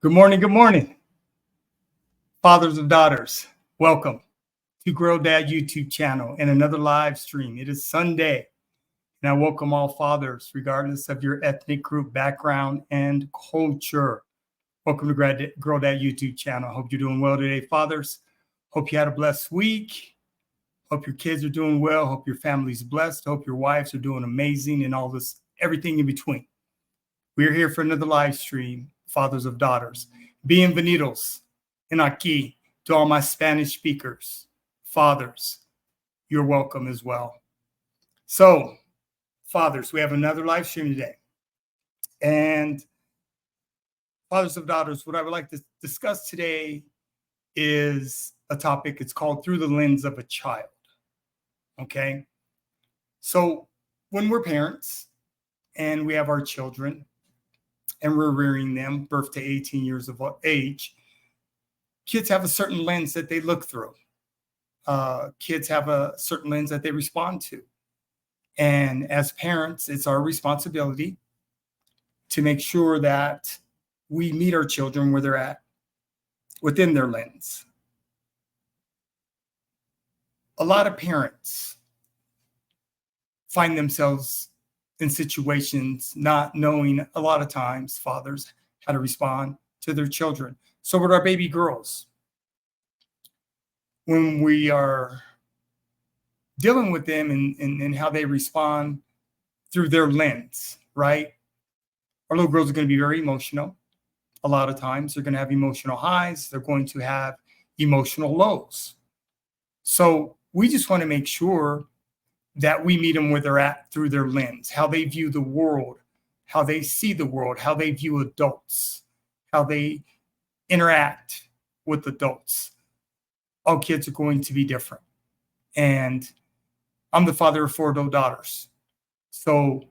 Good morning. Good morning, fathers and daughters. Welcome to Grow Dad YouTube channel and another live stream. It is Sunday, and I welcome all fathers, regardless of your ethnic group, background, and culture. Welcome to Grow Dad YouTube channel. Hope you're doing well today, fathers. Hope you had a blessed week. Hope your kids are doing well. Hope your family's blessed. Hope your wives are doing amazing and all this, everything in between. We're here for another live stream, fathers of daughters. Bienvenidos en aquí to all my Spanish speakers, fathers. You're welcome as well. So, fathers, we have another live stream today. And fathers of daughters, what I would like to discuss today is a topic. It's called Through the Lens of a Child. Okay? So, when we're parents and we have our children, and we're rearing them, birth to 18 years of age, kids have a certain lens that they look through. Kids have a certain lens that they respond to. And as parents, it's our responsibility to make sure that we meet our children where they're at, within their lens. A lot of parents find themselves in situations not knowing, a lot of times, fathers, how to respond to their children. So with our baby girls, when we are dealing with them and how they respond through their lens, right? Our little girls are going to be very emotional. A lot of times they're going to have emotional highs. They're going to have emotional lows. So we just want to make sure that we meet them where they're at through their lens, how they view the world, how they see the world, how they view adults, how they interact with adults. All kids are going to be different. And I'm the father of 4 adult daughters. So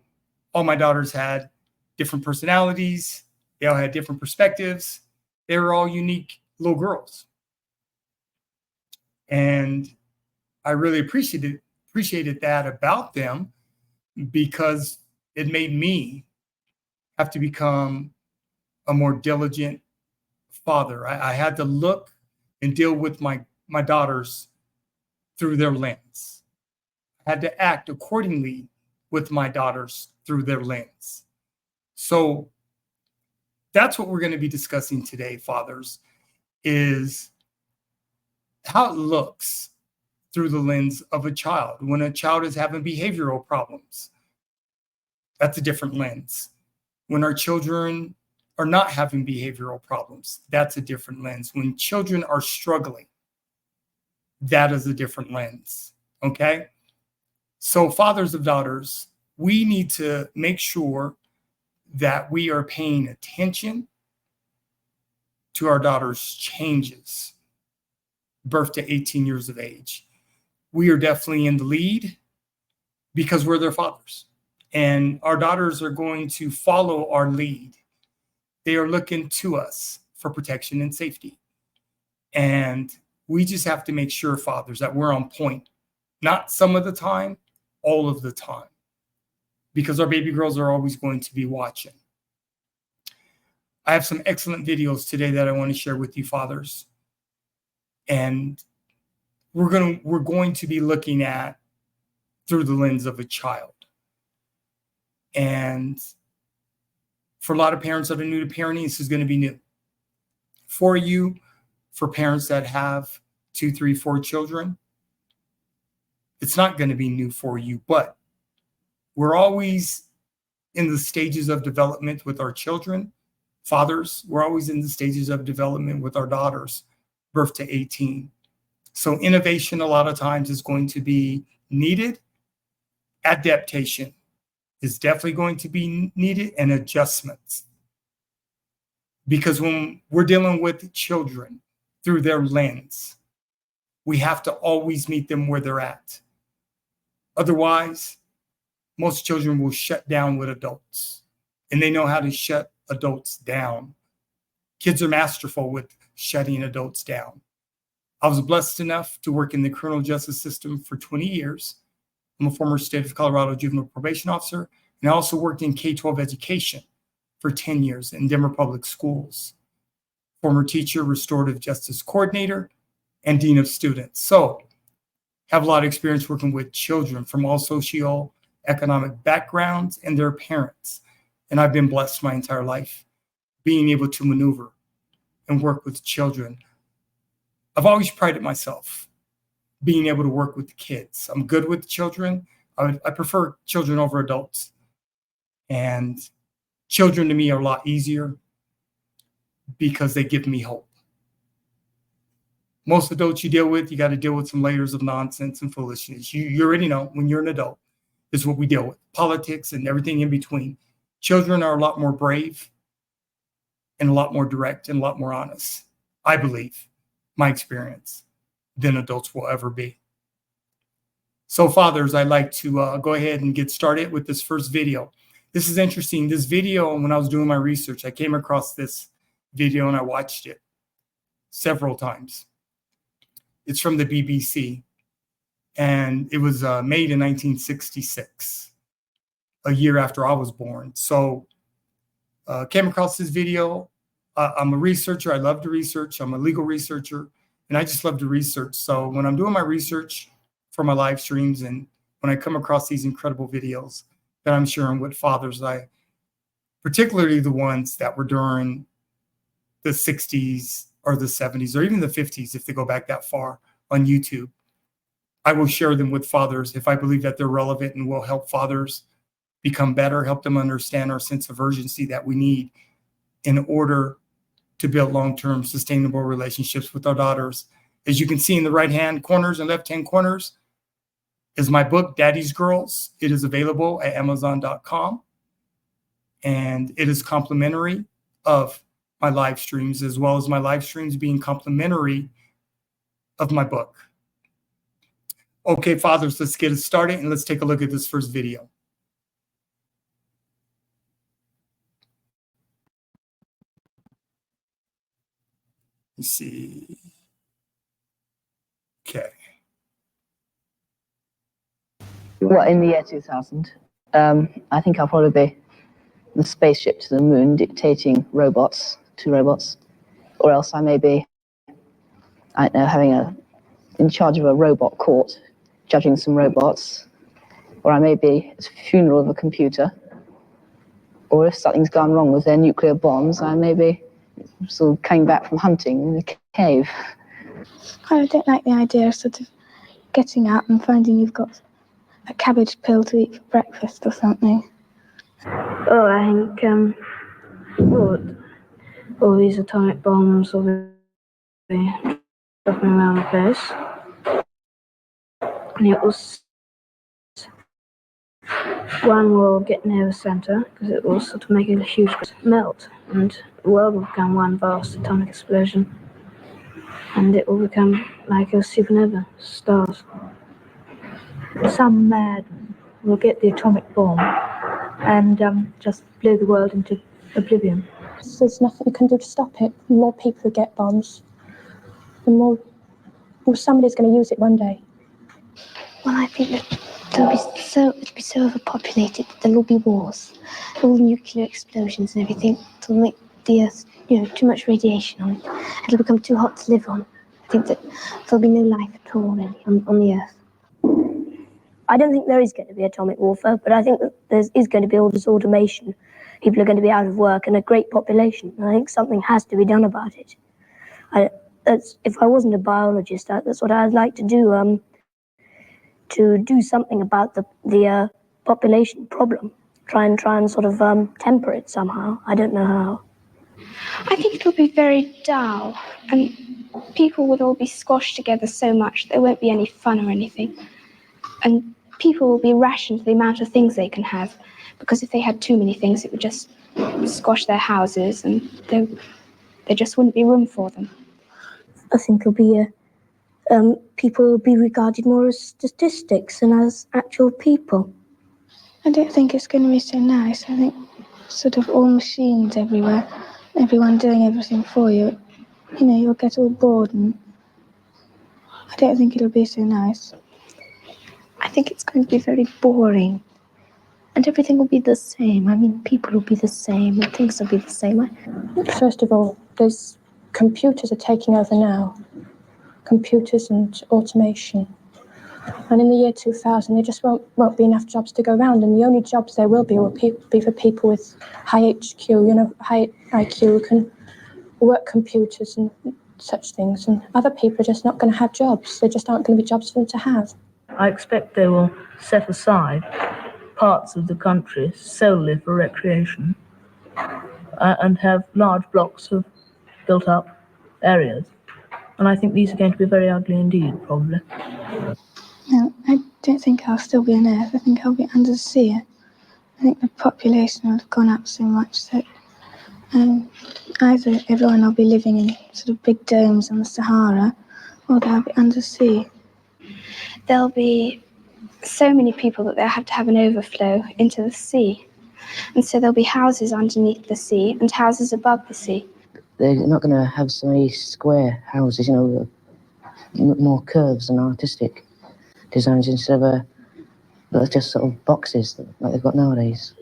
all my daughters had different personalities. They all had different perspectives. They were all unique little girls. And I really appreciated that about them, because it made me have to become a more diligent father. I had to look and deal with my daughters through their lens. I had to act accordingly with my daughters through their lens. So that's what we're going to be discussing today, fathers, is how it looks through the lens of a child. When a child is having behavioral problems, that's a different lens. When our children are not having behavioral problems, that's a different lens. When children are struggling, that is a different lens. Okay? So fathers of daughters, we need to make sure that we are paying attention to our daughters' changes, birth to 18 years of age. We are definitely in the lead because we're their fathers. And our daughters are going to follow our lead. They are looking to us for protection and safety. And we just have to make sure, fathers, that we're on point. Not some of the time, all of the time. Because our baby girls are always going to be watching. I have some excellent videos today that I want to share with you, fathers. And we're going to be looking at through the lens of a child. And for a lot of parents that are new to parenting, this is going to be new. For you, for parents that have 2, 3, 4 children, it's not going to be new for you, but we're always in the stages of development with our children. Fathers, we're always in the stages of development with our daughters, birth to 18. So innovation a lot of times is going to be needed. Adaptation is definitely going to be needed, and adjustments. Because when we're dealing with children through their lens, we have to always meet them where they're at. Otherwise, most children will shut down with adults, and they know how to shut adults down. Kids are masterful with shutting adults down. I was blessed enough to work in the criminal justice system for 20 years. I'm a former state of Colorado juvenile probation officer, and I also worked in K-12 education for 10 years in Denver public schools. former teacher, restorative justice coordinator, and dean of students. So have a lot of experience working with children from all socioeconomic backgrounds and their parents. And I've been blessed my entire life being able to maneuver and work with children. I've always prided myself being able to work with kids. I'm good with children. I prefer children over adults. And children to me are a lot easier because they give me hope. Most adults you deal with, you got to deal with some layers of nonsense and foolishness. You already know when you're an adult, this is what we deal with. Politics and everything in between. Children are a lot more brave and a lot more direct and a lot more honest, I believe, my experience, than adults will ever be. So fathers, I'd like to go ahead and get started with this first video. This is interesting. This video, when I was doing my research, I came across this video and I watched it several times. It's from the BBC, and it was made in 1966, a year after I was born. So came across this video. I'm a researcher. I love to research. I'm a legal researcher, and I just love to research. So when I'm doing my research for my live streams and when I come across these incredible videos that I'm sharing with fathers, particularly the ones that were during the 60s or the 70s or even the 50s, if they go back that far on YouTube, I will share them with fathers if I believe that they're relevant and will help fathers become better, help them understand our sense of urgency that we need in order to build long-term sustainable relationships with our daughters. As you can see in the right-hand corners and left-hand corners is my book, Daddy's Girls. It is available at Amazon.com, and it is complimentary of my live streams, as well as my live streams being complimentary of my book. Okay, fathers, let's get it started and let's take a look at this first video. Let's see. Okay. Well, in the year 2000, I think I'll probably be the spaceship to the moon dictating two robots, or else I may be, I don't know, in charge of a robot court, judging some robots, or I may be at the funeral of a computer, or if something's gone wrong with their nuclear bombs, I may be sort of coming back from hunting in a cave. I don't like the idea of sort of getting out and finding you've got a cabbage pill to eat for breakfast or something. Oh, I think all these atomic bombs will be dropping around the place. And it was one will get near the center because it will sort of make a huge melt, and the world will become one vast atomic explosion, and it will become like a supernova, stars. Some madman will get the atomic bomb and just blow the world into oblivion. There's nothing you can do to stop it. The more people who get bombs, the more somebody's going to use it one day. Well, I think that it'll be so overpopulated that there'll be wars, all nuclear explosions and everything. It'll make the Earth, too much radiation on it. It'll become too hot to live on. I think that there'll be no life at all really on the Earth. I don't think there is going to be atomic warfare, but I think that there is going to be all this automation. People are going to be out of work and a great population. And I think something has to be done about it. If I wasn't a biologist, that's what I'd like to do. To do something about the population problem. Try and sort of temper it somehow. I don't know how. I think it'll be very dull, and people will all be squashed together so much there won't be any fun or anything. And people will be rationed to the amount of things they can have, because if they had too many things, it would just squash their houses, and there just wouldn't be room for them. I think it'll be people will be regarded more as statistics than as actual people. I don't think it's going to be so nice. I think sort of all machines everywhere, everyone doing everything for you. You'll get all bored, and I don't think it'll be so nice. I think it's going to be very boring, and everything will be the same. I mean, people will be the same, and things will be the same. First of all, those computers are taking over now. Computers and automation. And in the year 2000, there just won't be enough jobs to go around, and the only jobs there will be for people with high HQ, high IQ, who can work computers and such things. And other people are just not going to have jobs. There just aren't going to be jobs for them to have. I expect they will set aside parts of the country solely for recreation and have large blocks of built-up areas. And I think these are going to be very ugly indeed, probably. No, I don't think I'll still be on Earth. I think I'll be under the sea. I think the population will have gone up so much that either everyone will be living in sort of big domes on the Sahara, or they'll be under the sea. There'll be so many people that they'll have to have an overflow into the sea. And so there'll be houses underneath the sea and houses above the sea. They're not going to have so many square houses, more curves and artistic designs instead of just sort of boxes like they've got nowadays.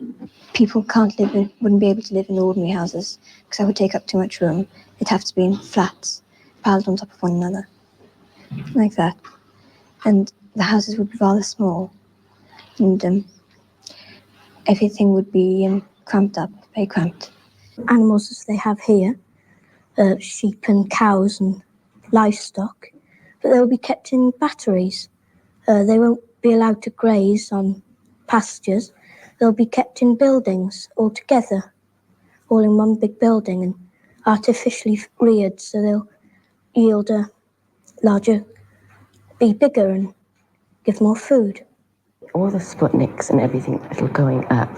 People wouldn't be able to live in ordinary houses because that would take up too much room. It'd have to be in flats, piled on top of one another, like that. And the houses would be rather small, and everything would be cramped up, very cramped. Animals as they have here, sheep and cows and livestock, but they'll be kept in batteries. They won't be allowed to graze on pastures. They'll be kept in buildings all together, all in one big building and artificially reared, so they'll yield a larger, be bigger and give more food. All the Sputniks and everything that are going up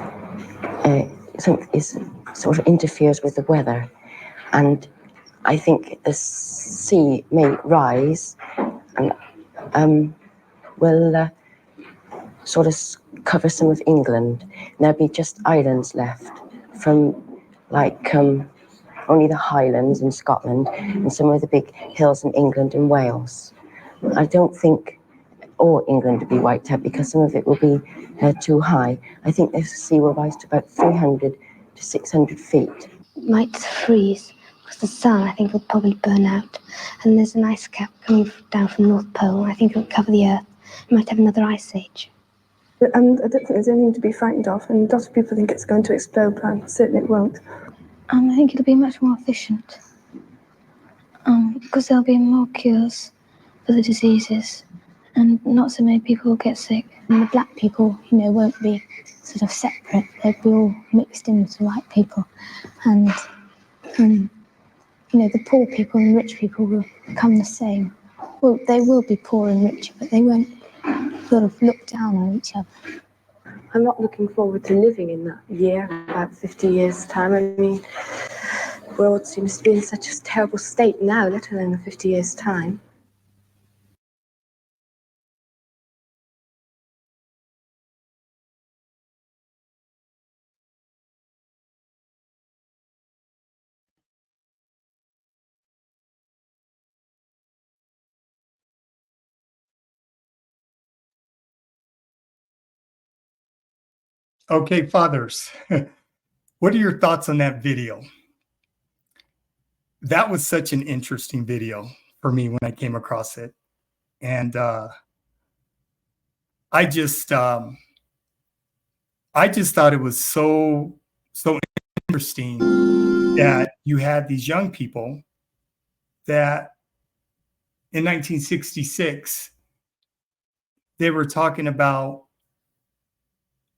sort of interferes with the weather, and I think the sea may rise and will sort of cover some of England. And there'll be just islands left from only the Highlands in Scotland and some of the big hills in England and Wales. I don't think all England will be wiped out because some of it will be too high. I think the sea will rise to about 300 to 600 feet. It might freeze because the sun, I think, will probably burn out. And there's an ice cap coming down from the North Pole. I think it will cover the Earth. We might have another ice age. And I don't think there's anything to be frightened of, and lots of people think it's going to explode, but I'm certain it won't. I think it'll be much more efficient because there'll be more cures for the diseases and not so many people will get sick. And the black people, won't be sort of separate. They'll be all mixed in with the white people. And, the poor people and rich people will become the same. Well, they will be poor and rich, but they won't sort of look down on each other. I'm not looking forward to living in that year, about 50 years' time. I mean, the world seems to be in such a terrible state now, let alone in 50 years' time. Okay, fathers, what are your thoughts on that video? That was such an interesting video for me when I came across it. And I just thought it was so interesting that you had these young people that in 1966, they were talking about,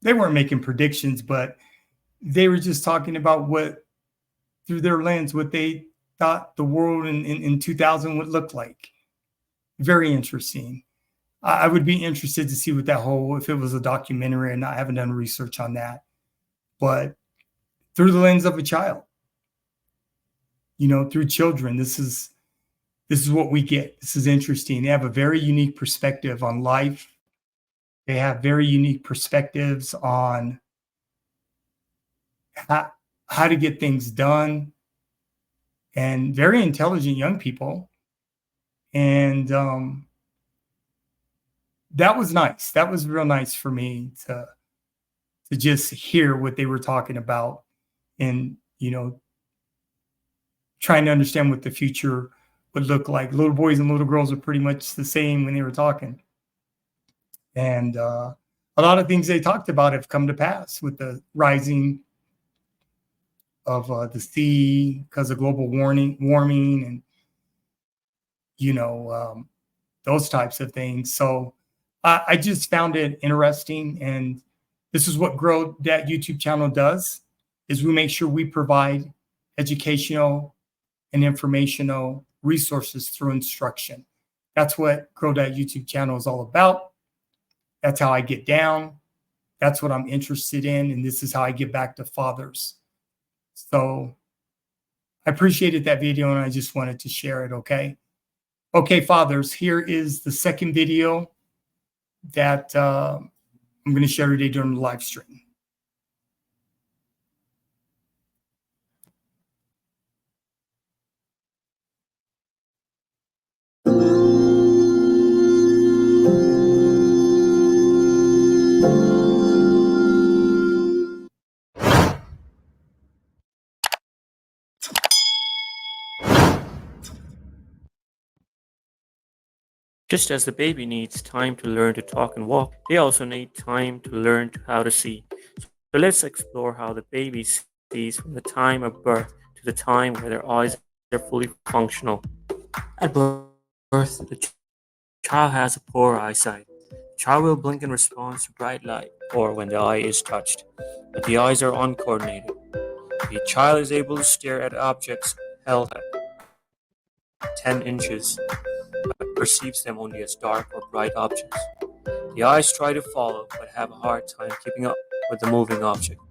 they weren't making predictions, but they were just talking about what, through their lens, what they thought the world in 2000 would look like. Very interesting. I would be interested to see what that whole, if it was a documentary, and I haven't done research on that, but through the lens of a child, through children, this is what we get. This is interesting. They have a very unique perspective on life. They have very unique perspectives on how to get things done, and very intelligent young people. And that was nice. That was real nice for me to just hear what they were talking about, and trying to understand what the future would look like. Little boys and little girls are pretty much the same when they were talking. And a lot of things they talked about have come to pass with the rising of the sea because of global warming and, those types of things. So I just found it interesting. And this is what Grow That YouTube channel does, is we make sure we provide educational and informational resources through instruction. That's what Grow That YouTube channel is all about. That's how I get down. That's what I'm interested in. And this is how I get back to fathers. So I appreciated that video and I just wanted to share it, okay? Okay, fathers, here is the second video that I'm going to share today during the live stream. Just as the baby needs time to learn to talk and walk, they also need time to learn how to see. So let's explore how the baby sees from the time of birth to the time where their eyes are fully functional. At birth, the child has a poor eyesight. The child will blink in response to bright light or when the eye is touched, but the eyes are uncoordinated. The child is able to stare at objects held at 10 inches, but perceives them only as dark or bright objects. The eyes try to follow, but have a hard time keeping up with the moving object.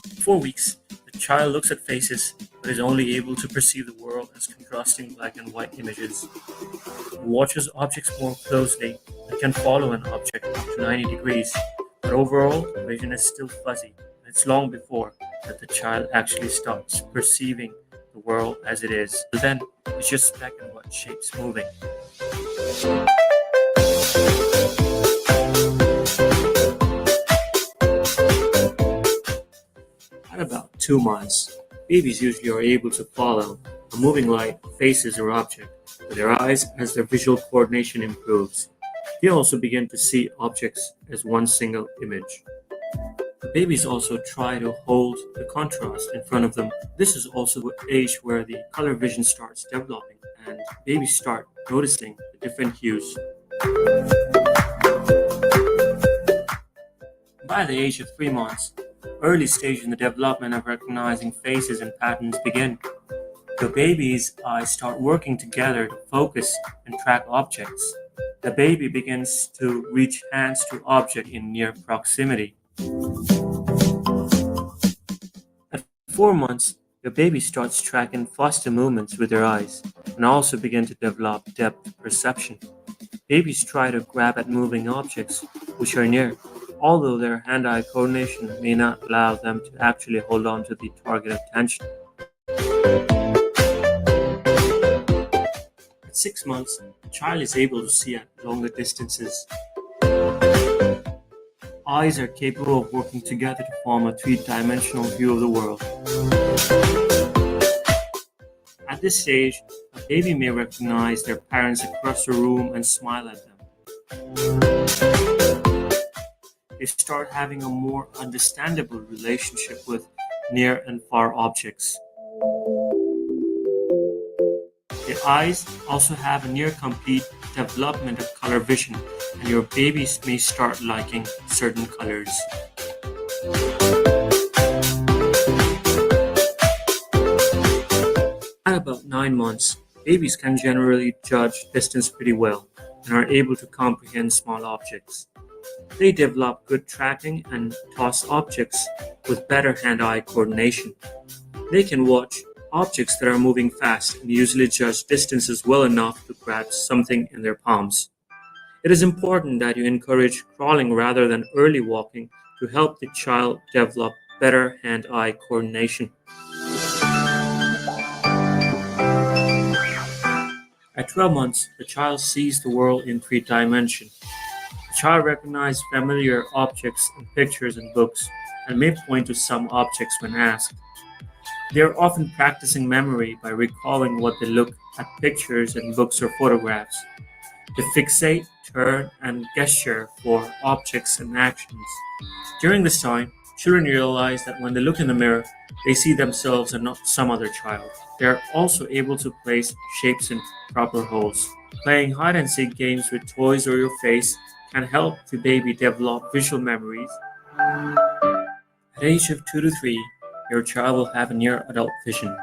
At 4 weeks, the child looks at faces, but is only able to perceive the world as contrasting black and white images. He watches objects more closely and can follow an object up to 90 degrees, but overall, vision is still fuzzy. It's long before that the child actually starts perceiving the world as it is. Then it's just black and white shapes moving. At about 2 months, babies usually are able to follow a moving light, faces, or object with their eyes as their visual coordination improves. They also begin to see objects as one single image. Babies also try to hold the contrast in front of them. This is also the age where the color vision starts developing and babies start noticing the different hues. By the age of 3 months, early stage in the development of recognizing faces and patterns begin. The baby's eyes start working together to focus and track objects. The baby begins to reach hands to object in near proximity. At 4 months, the baby starts tracking faster movements with their eyes and also begin to develop depth perception. Babies try to grab at moving objects which are near, although their hand-eye coordination may not allow them to actually hold on to the target attention. At 6 months, the child is able to see at longer distances. Eyes are capable of working together to form a three-dimensional view of the world. At this stage, a baby may recognize their parents across the room and smile at them. They start having a more understandable relationship with near and far objects. The eyes also have a near complete development of color vision, and your babies may start liking certain colors. At about 9 months, babies can generally judge distance pretty well and are able to comprehend small objects. They develop good tracking and toss objects with better hand-eye coordination. They can watch objects that are moving fast and usually judge distances well enough to grab something in their palms. It is important that you encourage crawling rather than early walking to help the child develop better hand-eye coordination. At 12 months, the child sees the world in 3 dimensions. The child recognizes familiar objects and pictures in books and may point to some objects when asked. They are often practicing memory by recalling what they look at pictures in books or photographs. They fixate, turn, and gesture for objects and actions. During this time, children realize that when they look in the mirror, they see themselves and not some other child. They are also able to place shapes in proper holes. Playing hide and seek games with toys or your face can help the baby develop visual memories. At age of 2 to 3, your child will have near adult vision.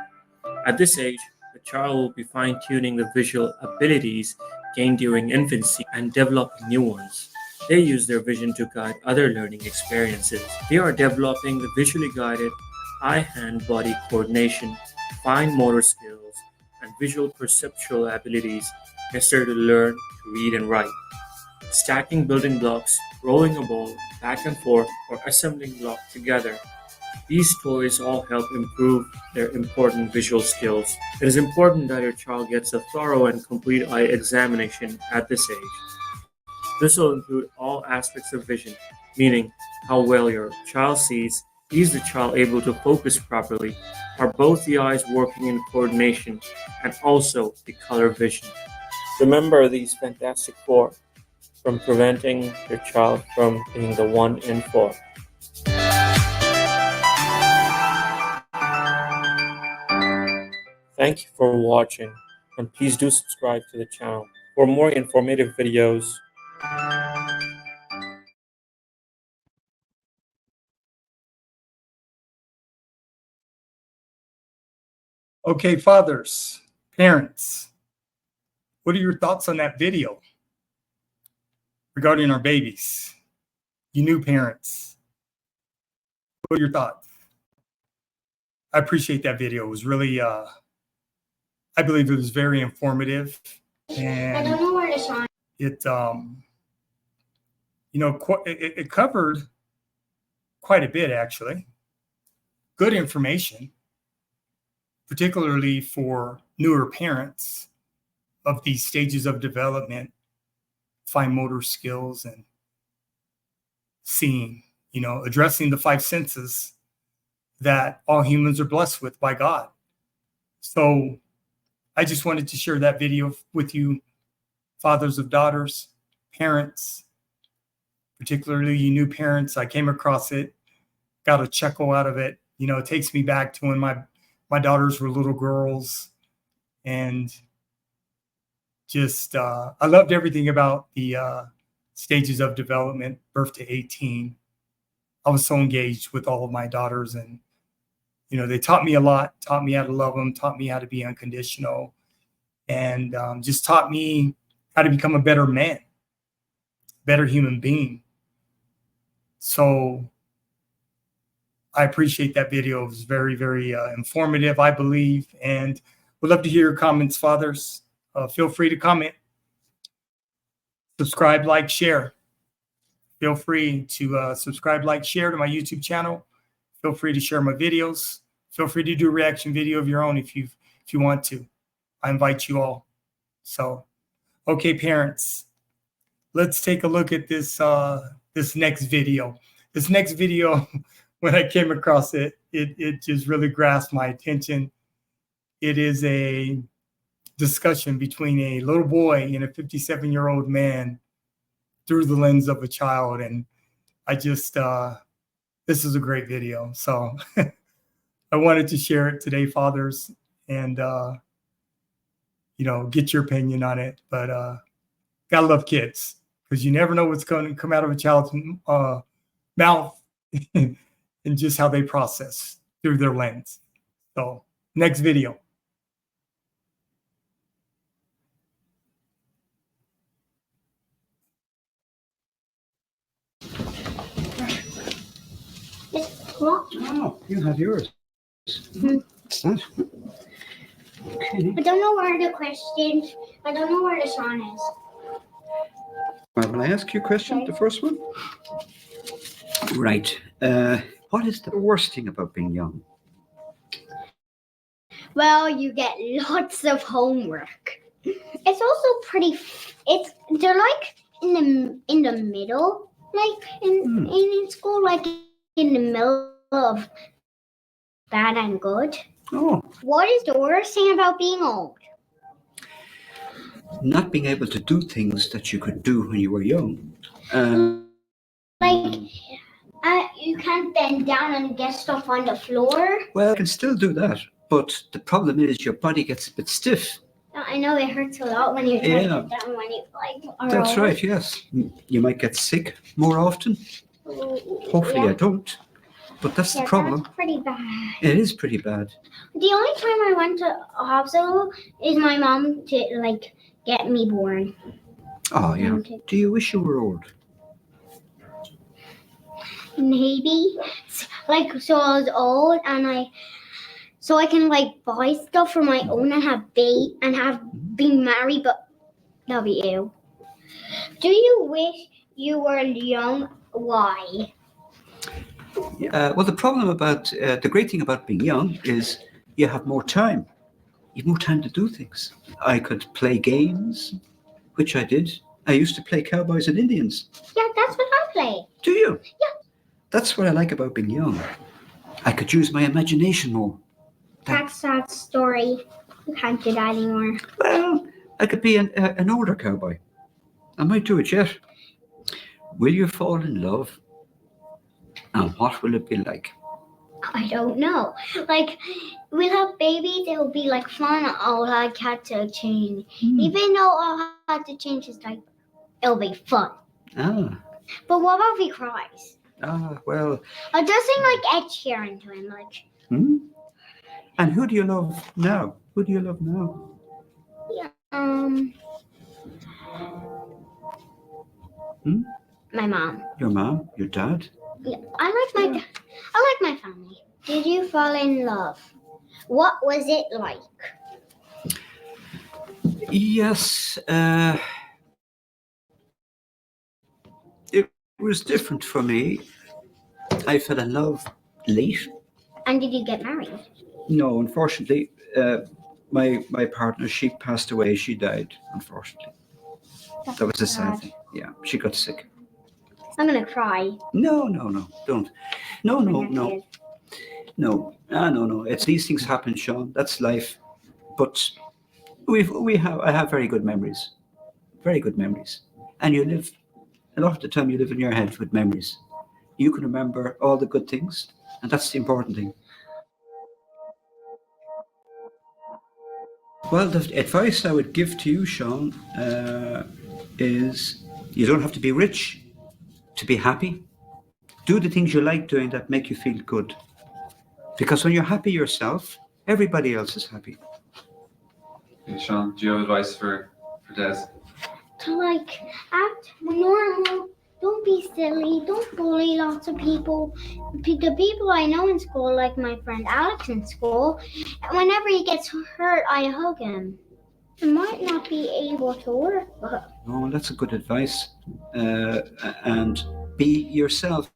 At this age, the child will be fine-tuning the visual abilities gained during infancy and developing new ones. They use their vision to guide other learning experiences. They are developing the visually guided eye-hand-body coordination, fine motor skills, and visual perceptual abilities necessary to learn to read and write. Stacking building blocks, rolling a ball back and forth, or assembling blocks together. These toys all help improve their important visual skills. It is important that your child gets a thorough and complete eye examination at this age. This will include all aspects of vision, meaning how well your child sees, is the child able to focus properly, are both the eyes working in coordination, and also the color vision. Remember these fantastic four from preventing your child from being the 1 in 4. Thank you for watching, and please do subscribe to the channel for more informative videos. Okay, fathers, parents, what are your thoughts on that video regarding our babies? You new parents, what are your thoughts? I appreciate that video. It was really, I believe it was very informative, and I don't know where to sign. It, you know, it covered quite a bit actually. Good information, particularly for newer parents of these stages of development, fine motor skills and seeing, you know, addressing the 5 senses that all humans are blessed with by God. So I just wanted to share that video with you, fathers of daughters, parents, particularly you new parents. I came across it, got a chuckle out of it. You know, it takes me back to when my daughters were little girls, and just I loved everything about the stages of development, birth to 18. I was so engaged with all of my daughters, and you know, they taught me a lot, taught me how to love them, taught me how to be unconditional, and just taught me how to become a better man, better human being. So I appreciate that video. It was very, very informative, I believe, and would love to hear your comments, fathers. Feel free to comment, subscribe, like, share. Feel free to subscribe, like, share to my YouTube channel. Feel free to share my videos. Feel free to do a reaction video of your own if you want to. I invite you all. So, okay, parents, let's take a look at this this next video. This next video, when I came across it, it just really grasped my attention. It is a discussion between a little boy and a 57-year-old man through the lens of a child, and I just this is a great video. So I wanted to share it today, fathers, and you know, get your opinion on it. But gotta love kids, because you never know what's going to come out of a child's mouth and just how they process through their lens. So next video. What? Oh, you have yours. What's that? Okay. I don't know where the questions. I don't know where the song is. Well, will I ask you a question? Okay. The first one. Right. What is the worst thing about being young? Well, you get lots of homework. It's also pretty. They're like in the middle, like in school, like in the middle of bad and good. Oh. What is the worst thing about being old? Not being able to do things that you could do when you were young. Like, you can't bend down and get stuff on the floor. Well, you can still do that, but the problem is your body gets a bit stiff. I know it hurts a lot when you try to get down when you are That's old. right, yes. You might get sick more often. Hopefully I don't. But that's the problem. That's pretty bad. It is pretty bad. The only time I went to a hospital is my mom to get me born. Oh, yeah. Do you wish you were old? Maybe. So I was old and I can buy stuff for my own and have been married, but that'll be ew. Do you wish you were young? Why? Well, the problem about, the great thing about being young is you have more time. You have more time to do things. I could play games, which I did. I used to play Cowboys and Indians. Yeah, that's what I play. Do you? Yeah. That's what I like about being young. I could use my imagination more. That's sad story. You can't do that anymore. Well, I could be an older cowboy. I might do it yet. Will you fall in love? And what will it be like? I don't know. We'll have babies, it'll be fun. I'll have to change. Even though I'll have to change his diaper, it'll be fun. Ah. But what about if he cries? Well. I'll just sing Ed Sheeran to him, And who do you love now? Who do you love now? Yeah. My mom. Your mom? Your dad? Yeah, I like my family. Did you fall in love? What was it like? Yes, it was different for me. I fell in love late. And did you get married? No, unfortunately, my partner, she passed away. She died, unfortunately. That was a sad thing. Yeah, she got sick. I'm gonna cry. No, don't. No. It's these things happen, Sean. That's life. But I have very good memories. Very good memories. And you live, a lot of the time you live in your head with memories. You can remember all the good things, and that's the important thing. Well, the advice I would give to you, Sean, is you don't have to be rich to be happy. Do the things you like doing that make you feel good. Because when you're happy yourself, everybody else is happy. Hey, Sean, do you have advice for Des? To act normal. Don't be silly. Don't bully lots of people. The people I know in school, like my friend Alex in school, whenever he gets hurt, I hug him. I might not be able to work, but... Oh, that's a good advice. And be yourself.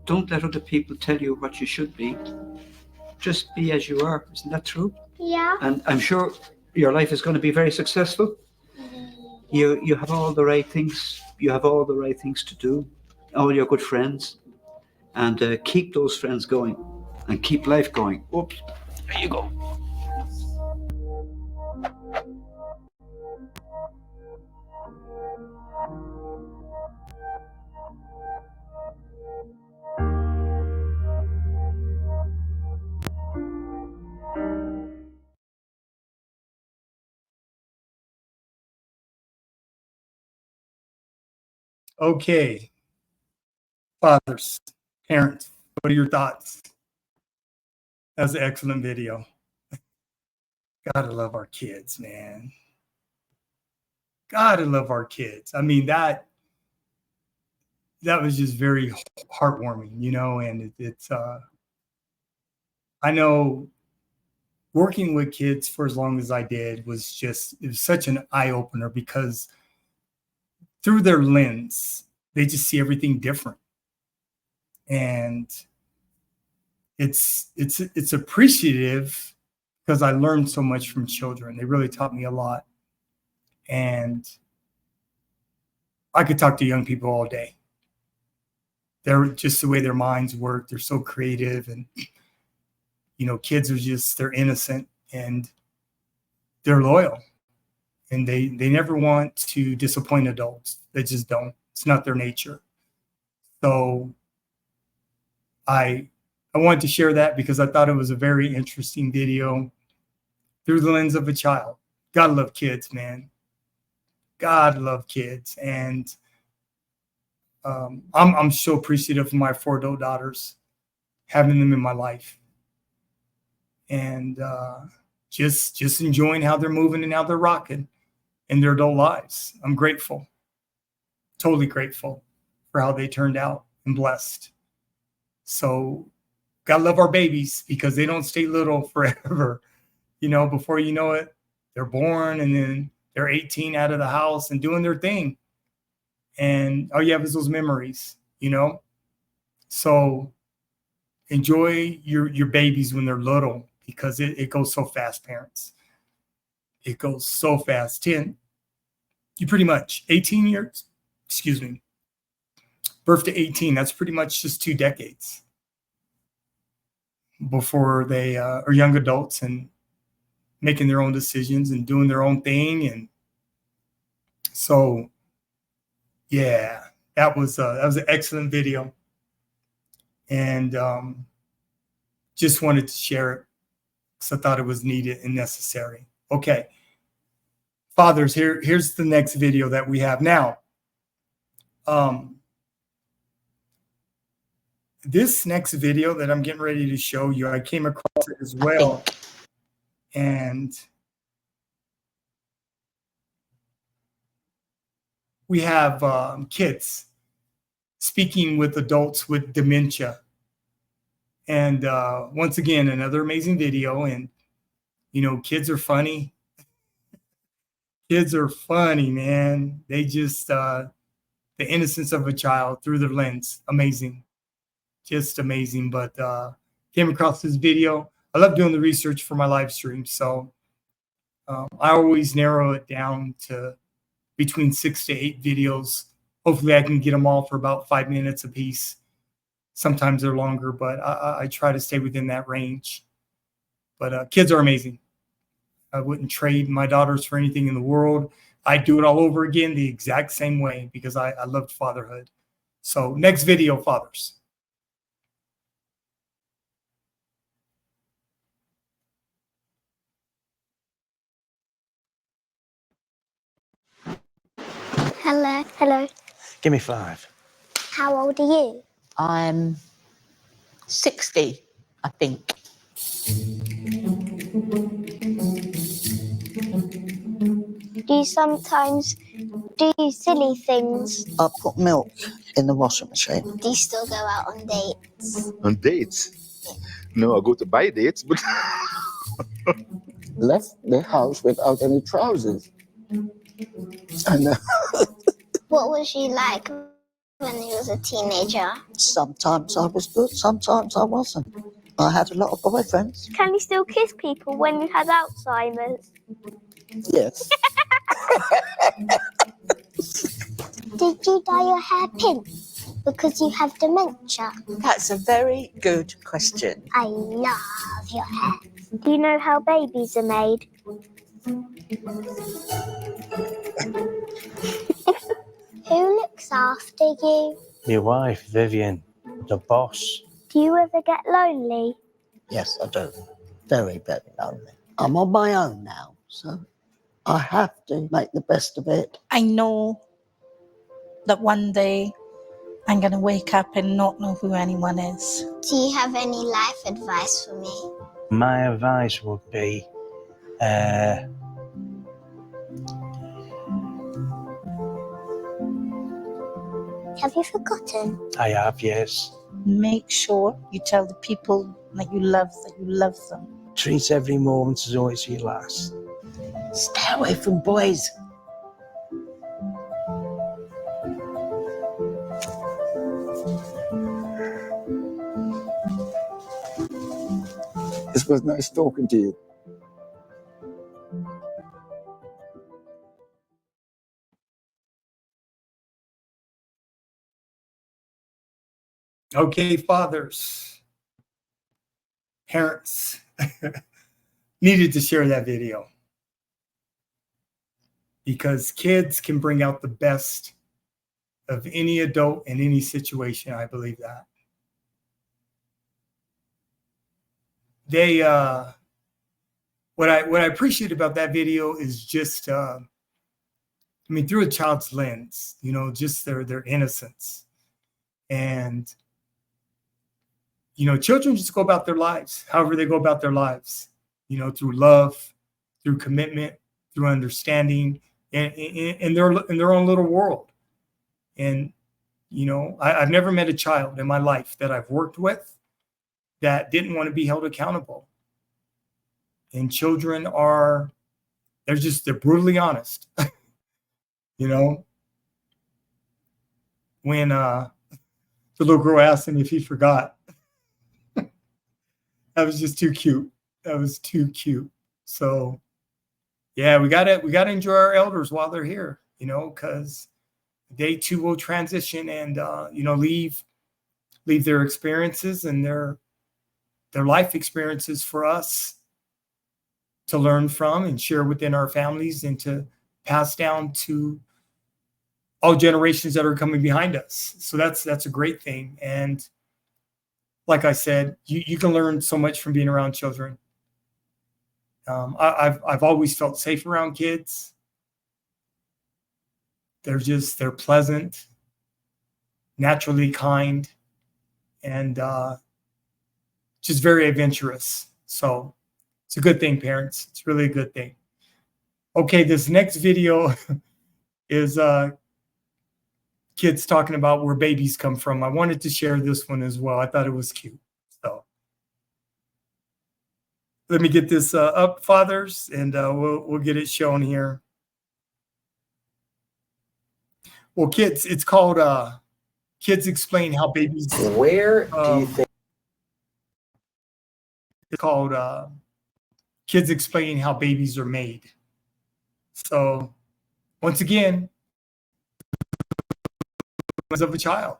Don't let other people tell you what you should be. Just be as you are. Isn't that true? Yeah. And I'm sure your life is going to be very successful. You have all the right things. You have all the right things to do. All your good friends. And keep those friends going. And keep life going. Oops. There you go. Okay. Fathers, parents, what are your thoughts? That was an excellent video. Gotta love our kids, man. Gotta love our kids. I mean, that was just very heartwarming, and it's I know working with kids for as long as I did it was such an eye-opener because through their lens, they just see everything different. And it's appreciative because I learned so much from children. They really taught me a lot. And I could talk to young people all day. They're just the way their minds work. They're so creative, and kids are they're innocent and they're loyal, and they never want to disappoint adults. They just don't. It's not their nature. So I wanted to share that because I thought it was a very interesting video through the lens of a child. Gotta love kids, man. God love kids, and I'm so appreciative of my 4 adult daughters, having them in my life, and just enjoying how they're moving and how they're rocking in their adult lives. I'm grateful, totally grateful for how they turned out and blessed. So, gotta love our babies because they don't stay little forever. Before you know it, they're born and then they're 18 out of the house and doing their thing. And all you have is those memories, So enjoy your babies when they're little because it goes so fast, parents. It goes so fast. You pretty much 18 years, excuse me, birth to 18, that's pretty much just 2 decades before they are young adults and making their own decisions and doing their own thing. And so, yeah, that was an excellent video. And just wanted to share it because I thought it was needed and necessary. Okay. Fathers, here's the next video that we have now. This next video that I'm getting ready to show you, I came across it as well. And we have kids speaking with adults with dementia. And once again, another amazing video. And, kids are funny. Kids are funny, man. They just, the innocence of a child through their lens. Amazing. Just amazing. But came across this video. I love doing the research for my live stream. So I always narrow it down to between 6 to 8 videos. Hopefully I can get them all for about 5 minutes a piece. Sometimes they're longer, but I try to stay within that range. But kids are amazing. I wouldn't trade my daughters for anything in the world. I'd do it all over again the exact same way because I loved fatherhood. So next video, fathers. Hello. Hello. Give me 5. How old are you? I'm 60, I think. Do you sometimes do silly things? I put milk in the washing machine. Do you still go out on dates? On dates? No, I go to buy dates, but Left the house without any trousers. And What was you like when you was a teenager? sometimes I was good, sometimes I wasn't. I had a lot of boyfriends. Can you still kiss people when you have Alzheimer's? Yes. Did you dye your hair pink because you have dementia? That's a very good question. I love your hair. Do you know how babies are made? Who looks after you? My wife, Vivian, the boss. Do you ever get lonely? Yes, I do. Very, very lonely. I'm on my own now, so I have to make the best of it. I know that one day I'm going to wake up and not know who anyone is. Do you have any life advice for me? My advice would be, Have you forgotten? I have, yes. Make sure you tell the people that you love them. Treat every moment as though it's your last. Stay away from boys. it was nice talking to you. Okay, fathers, parents, needed to share that video because kids can bring out the best of any adult in any situation. I believe that. They, what I appreciate about that video is just, I mean, through a child's lens, you know, just their innocence. And, you know, children just go about their lives, however they go about their lives, you know, through love, through commitment, through understanding, and in their own little world. And, you know, I've never met a child in my life that I've worked with that didn't want to be held accountable. And children are, they're brutally honest. You know, when the little girl asked him if he forgot, that was just too cute. That was too cute. So yeah, we gotta enjoy our elders while they're here, you know, because they too will transition and you know, leave their experiences and their life experiences for us to learn from and share within our families and to pass down to all generations that are coming behind us. So that's a great thing. And like I said, you can learn so much from being around children. I've always felt safe around kids. They're pleasant, naturally kind, and just very adventurous. So it's a good thing, parents. It's really a good thing. Okay, this next video is kids talking about where babies come from. I wanted to share this one as well. I thought it was cute. So let me get this up, fathers, and we'll get it shown here. Well, kids, it's called Kids Explain How Babies. Where do you think? It's called Kids Explain How Babies Are Made. So once again, of a child,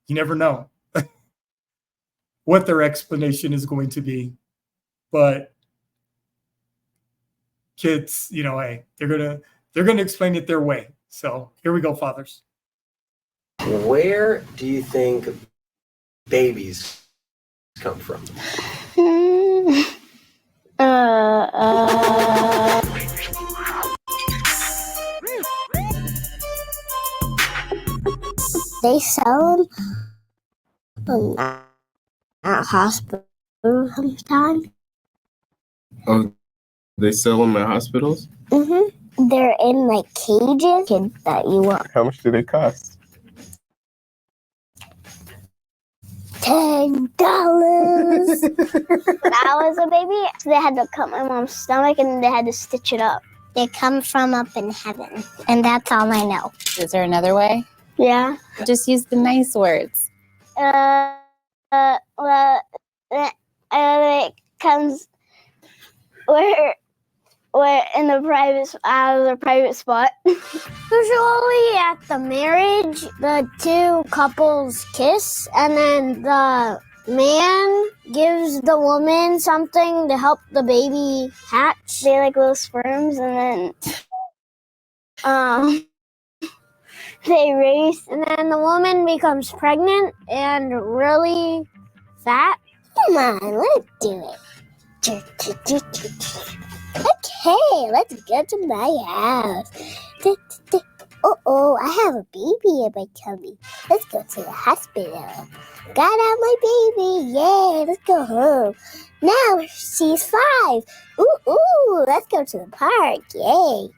you never know what their explanation is going to be, but kids, you know, hey, they're gonna explain it their way. So here we go, fathers. Where do you think babies come from? They sell them at hospital sometimes. Oh, they sell them at hospitals? Mm-hmm. They're in like cages that you want. How much do they cost? $10. When I was a baby, they had to cut my mom's stomach and they had to stitch it up. They come from up in heaven, and that's all I know. Is there another way? Yeah. Just use the nice words. Well, it comes where in the private spot. Usually at the marriage, the two couples kiss, and then the man gives the woman something to help the baby hatch. They like little sperms, and then they race, and then the woman becomes pregnant and really fat. Come on, let's do it. Okay, let's go to my house. Uh-oh, I have a baby in my tummy. Let's go to the hospital. Got out my baby. Yay, let's go home. Now she's 5. Ooh, let's go to the park. Yay.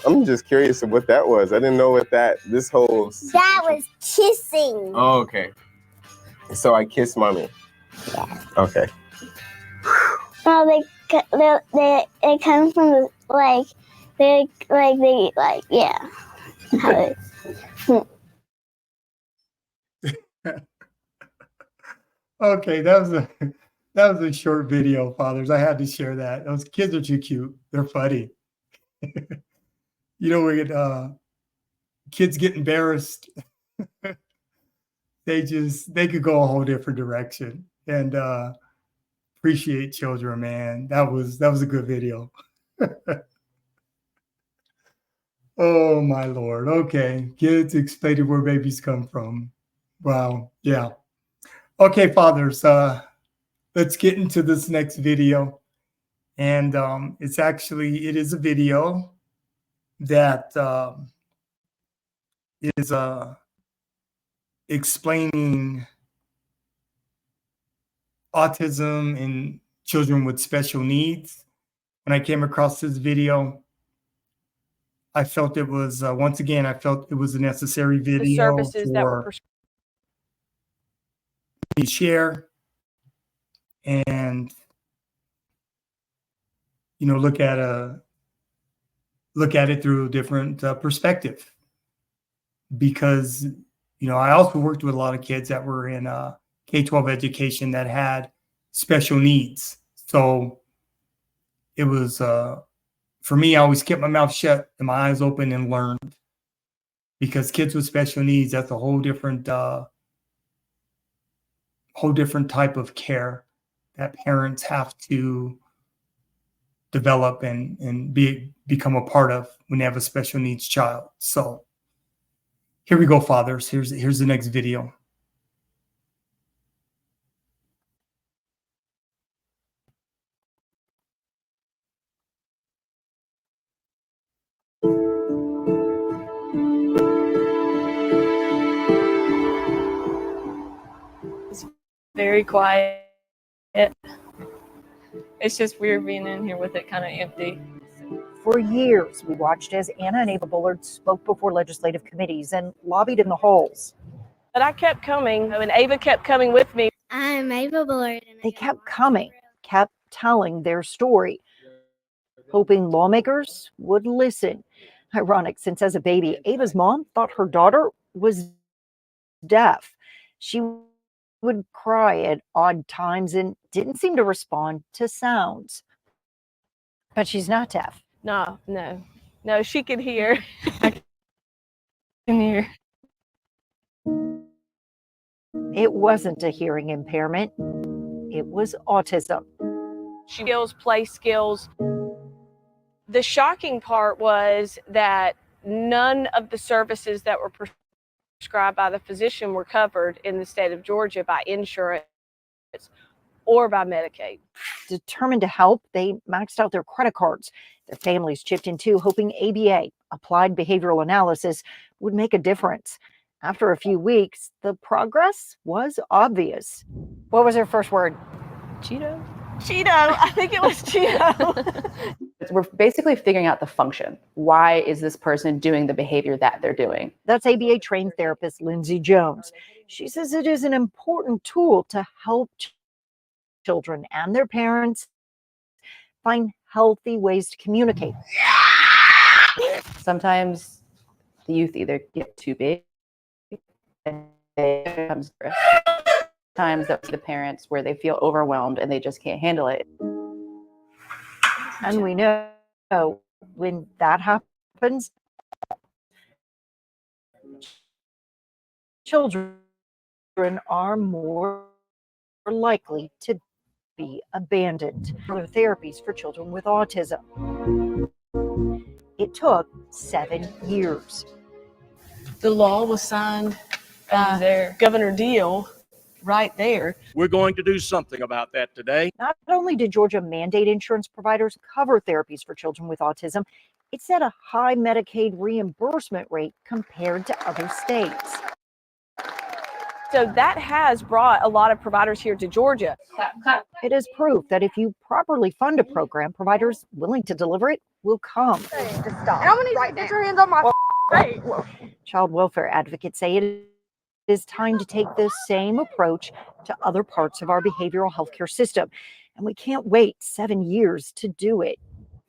I'm just curious of what that was. I didn't know what this whole... That was kissing. Oh, okay. So I kiss mommy. Yeah. Okay. Well, they come from the, yeah. Okay, that was a short video, fathers. I had to share that. Those kids are too cute. They're funny. You know, we get kids get embarrassed. they could go a whole different direction. And appreciate children, man. That was a good video. Oh my Lord. Okay. Kids explaining where babies come from. Wow. Yeah. Okay, fathers, let's get into this next video. And it is a video that is explaining autism in children with special needs. When I came across this video, I felt it was once again, I felt it was a necessary video the services that were for me to share and look at it through a different perspective. Because I also worked with a lot of kids that were in K-12 education that had special needs. So it was for me, I always kept my mouth shut and my eyes open and learned. Because kids with special needs, that's a whole different type of care that parents have to develop and become a part of when they have a special needs child. So here we go, fathers. Here's the next video. very quiet. It's just weird being in here with it kind of empty. For years, we watched as Anna and Ava Bullard spoke before legislative committees and lobbied in the halls. But I kept coming, and Ava kept coming with me. I'm Ava Bullard. They kept coming, kept telling their story, hoping lawmakers would listen. Ironic, since as a baby, Ava's mom thought her daughter was deaf. She would cry at odd times and didn't seem to respond to sounds. But she's not deaf. No, she can hear. I can hear. It wasn't a hearing impairment. It was autism. Skills, play skills. The shocking part was that none of the services that were prescribed by the physician were covered in the state of Georgia by insurance or by Medicaid. Determined to help, they maxed out their credit cards. Their families chipped in too, hoping ABA, applied behavioral analysis, would make a difference. After a few weeks, the progress was obvious. What was her first word? Cheeto. I think it was Cheeto. We're basically figuring out the function. Why is this person doing the behavior that they're doing? That's ABA trained therapist Lindsay Jones. She says it is an important tool to help children and their parents find healthy ways to communicate. Sometimes the youth either get too big and they become stressed. Sometimes that's the parents where they feel overwhelmed and they just can't handle it. And we know when that happens, children are more likely to be abandoned. Other therapies for children with autism. It took 7 years. The law was signed by Governor Deal right there. We're going to do something about that today. Not only did Georgia mandate insurance providers cover therapies for children with autism, it set a high Medicaid reimbursement rate compared to other states. So that has brought a lot of providers here to Georgia. It is proof that if you properly fund a program, providers willing to deliver it will come. How many get your hands on my face? Child welfare advocates say it is time to take this same approach to other parts of our behavioral healthcare system. And we can't wait 7 years to do it.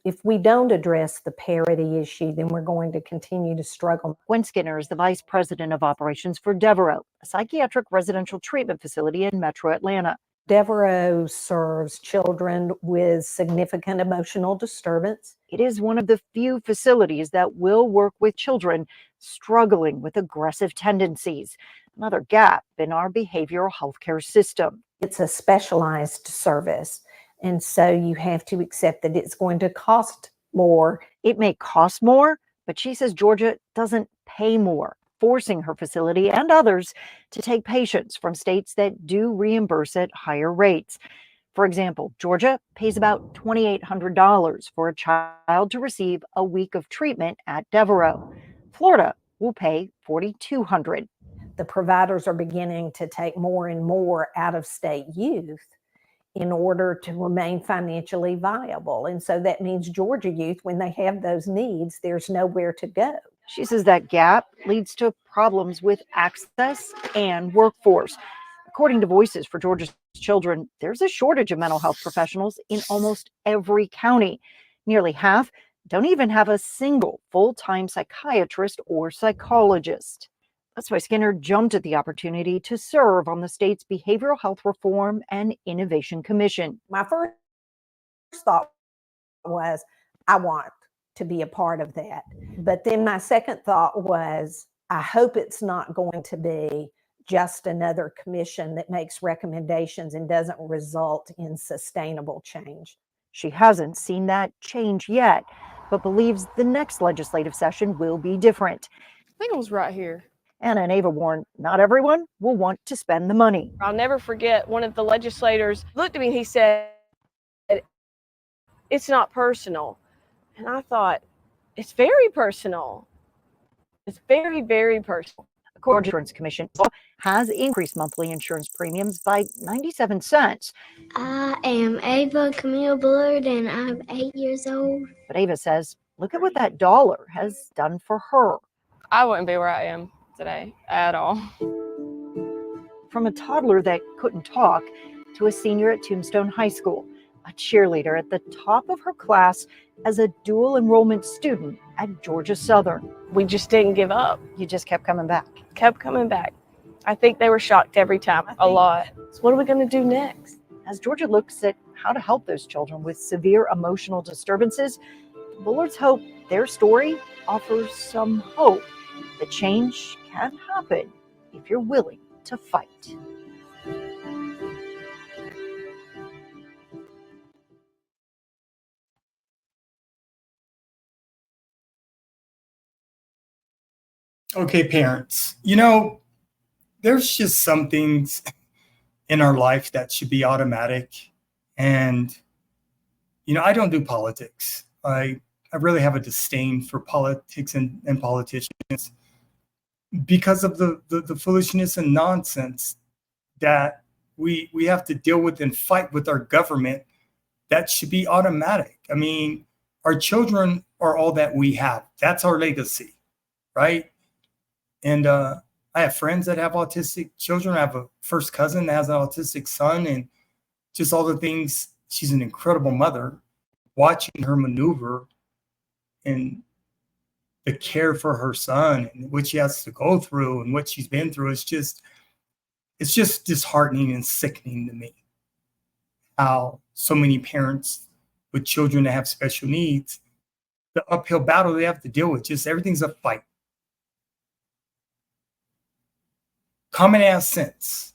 If we don't address the parity issue, then we're going to continue to struggle. Gwen Skinner is the vice president of operations for Devereaux, a psychiatric residential treatment facility in Metro Atlanta. Devereaux serves children with significant emotional disturbance. It is one of the few facilities that will work with children struggling with aggressive tendencies. another gap in our behavioral healthcare system. It's a specialized service, and so you have to accept that it's going to cost more. It may cost more, but she says Georgia doesn't pay more, forcing her facility and others to take patients from states that do reimburse at higher rates. For example, Georgia pays about $2,800 for a child to receive a week of treatment at Devereaux. Florida will pay $4,200. The providers are beginning to take more and more out-of-state youth in order to remain financially viable. And so that means Georgia youth, when they have those needs, there's nowhere to go. She says that gap leads to problems with access and workforce. According to Voices for Georgia's Children, there's a shortage of mental health professionals in almost every county. Nearly half don't even have a single full-time psychiatrist or psychologist. That's why Skinner jumped at the opportunity to serve on the state's Behavioral Health Reform and Innovation Commission. My first thought was, I want to be a part of that. But then my second thought was, I hope it's not going to be just another commission that makes recommendations and doesn't result in sustainable change. She hasn't seen that change yet, but believes the next legislative session will be different. I think it was right here. Anna and Ava warn not everyone will want to spend the money. I'll never forget one of the legislators looked at me and he said, "It's not personal." And I thought, it's very personal. It's very, very personal. The Georgia Insurance Commission has increased monthly insurance premiums by 97 cents. I am Ava Camille Bullard and I'm 8 years old. But Ava says, look at what that dollar has done for her. I wouldn't be where I am today at all. From a toddler that couldn't talk to a senior at Tombstone High School, a cheerleader at the top of her class as a dual enrollment student at Georgia Southern. We just didn't give up. You just kept coming back. Kept coming back. I think they were shocked every time, a lot. So what are we going to do next? As Georgia looks at how to help those children with severe emotional disturbances, Bullard's hope their story offers some hope that change can happen if you're willing to fight. Okay, parents, there's just some things in our life that should be automatic. And, I don't do politics. I really have a disdain for politics and politicians because of the foolishness and nonsense that we have to deal with and fight with our government. That should be automatic. I mean, our children are all that we have. That's our legacy, right? And I have friends that have autistic children. I have a first cousin that has an autistic son, and just all the things. She's an incredible mother. Watching her maneuver and the care for her son and what she has to go through and what she's been through, it's just disheartening and sickening to me. How so many parents with children that have special needs, the uphill battle they have to deal with, just everything's a fight. Common ass sense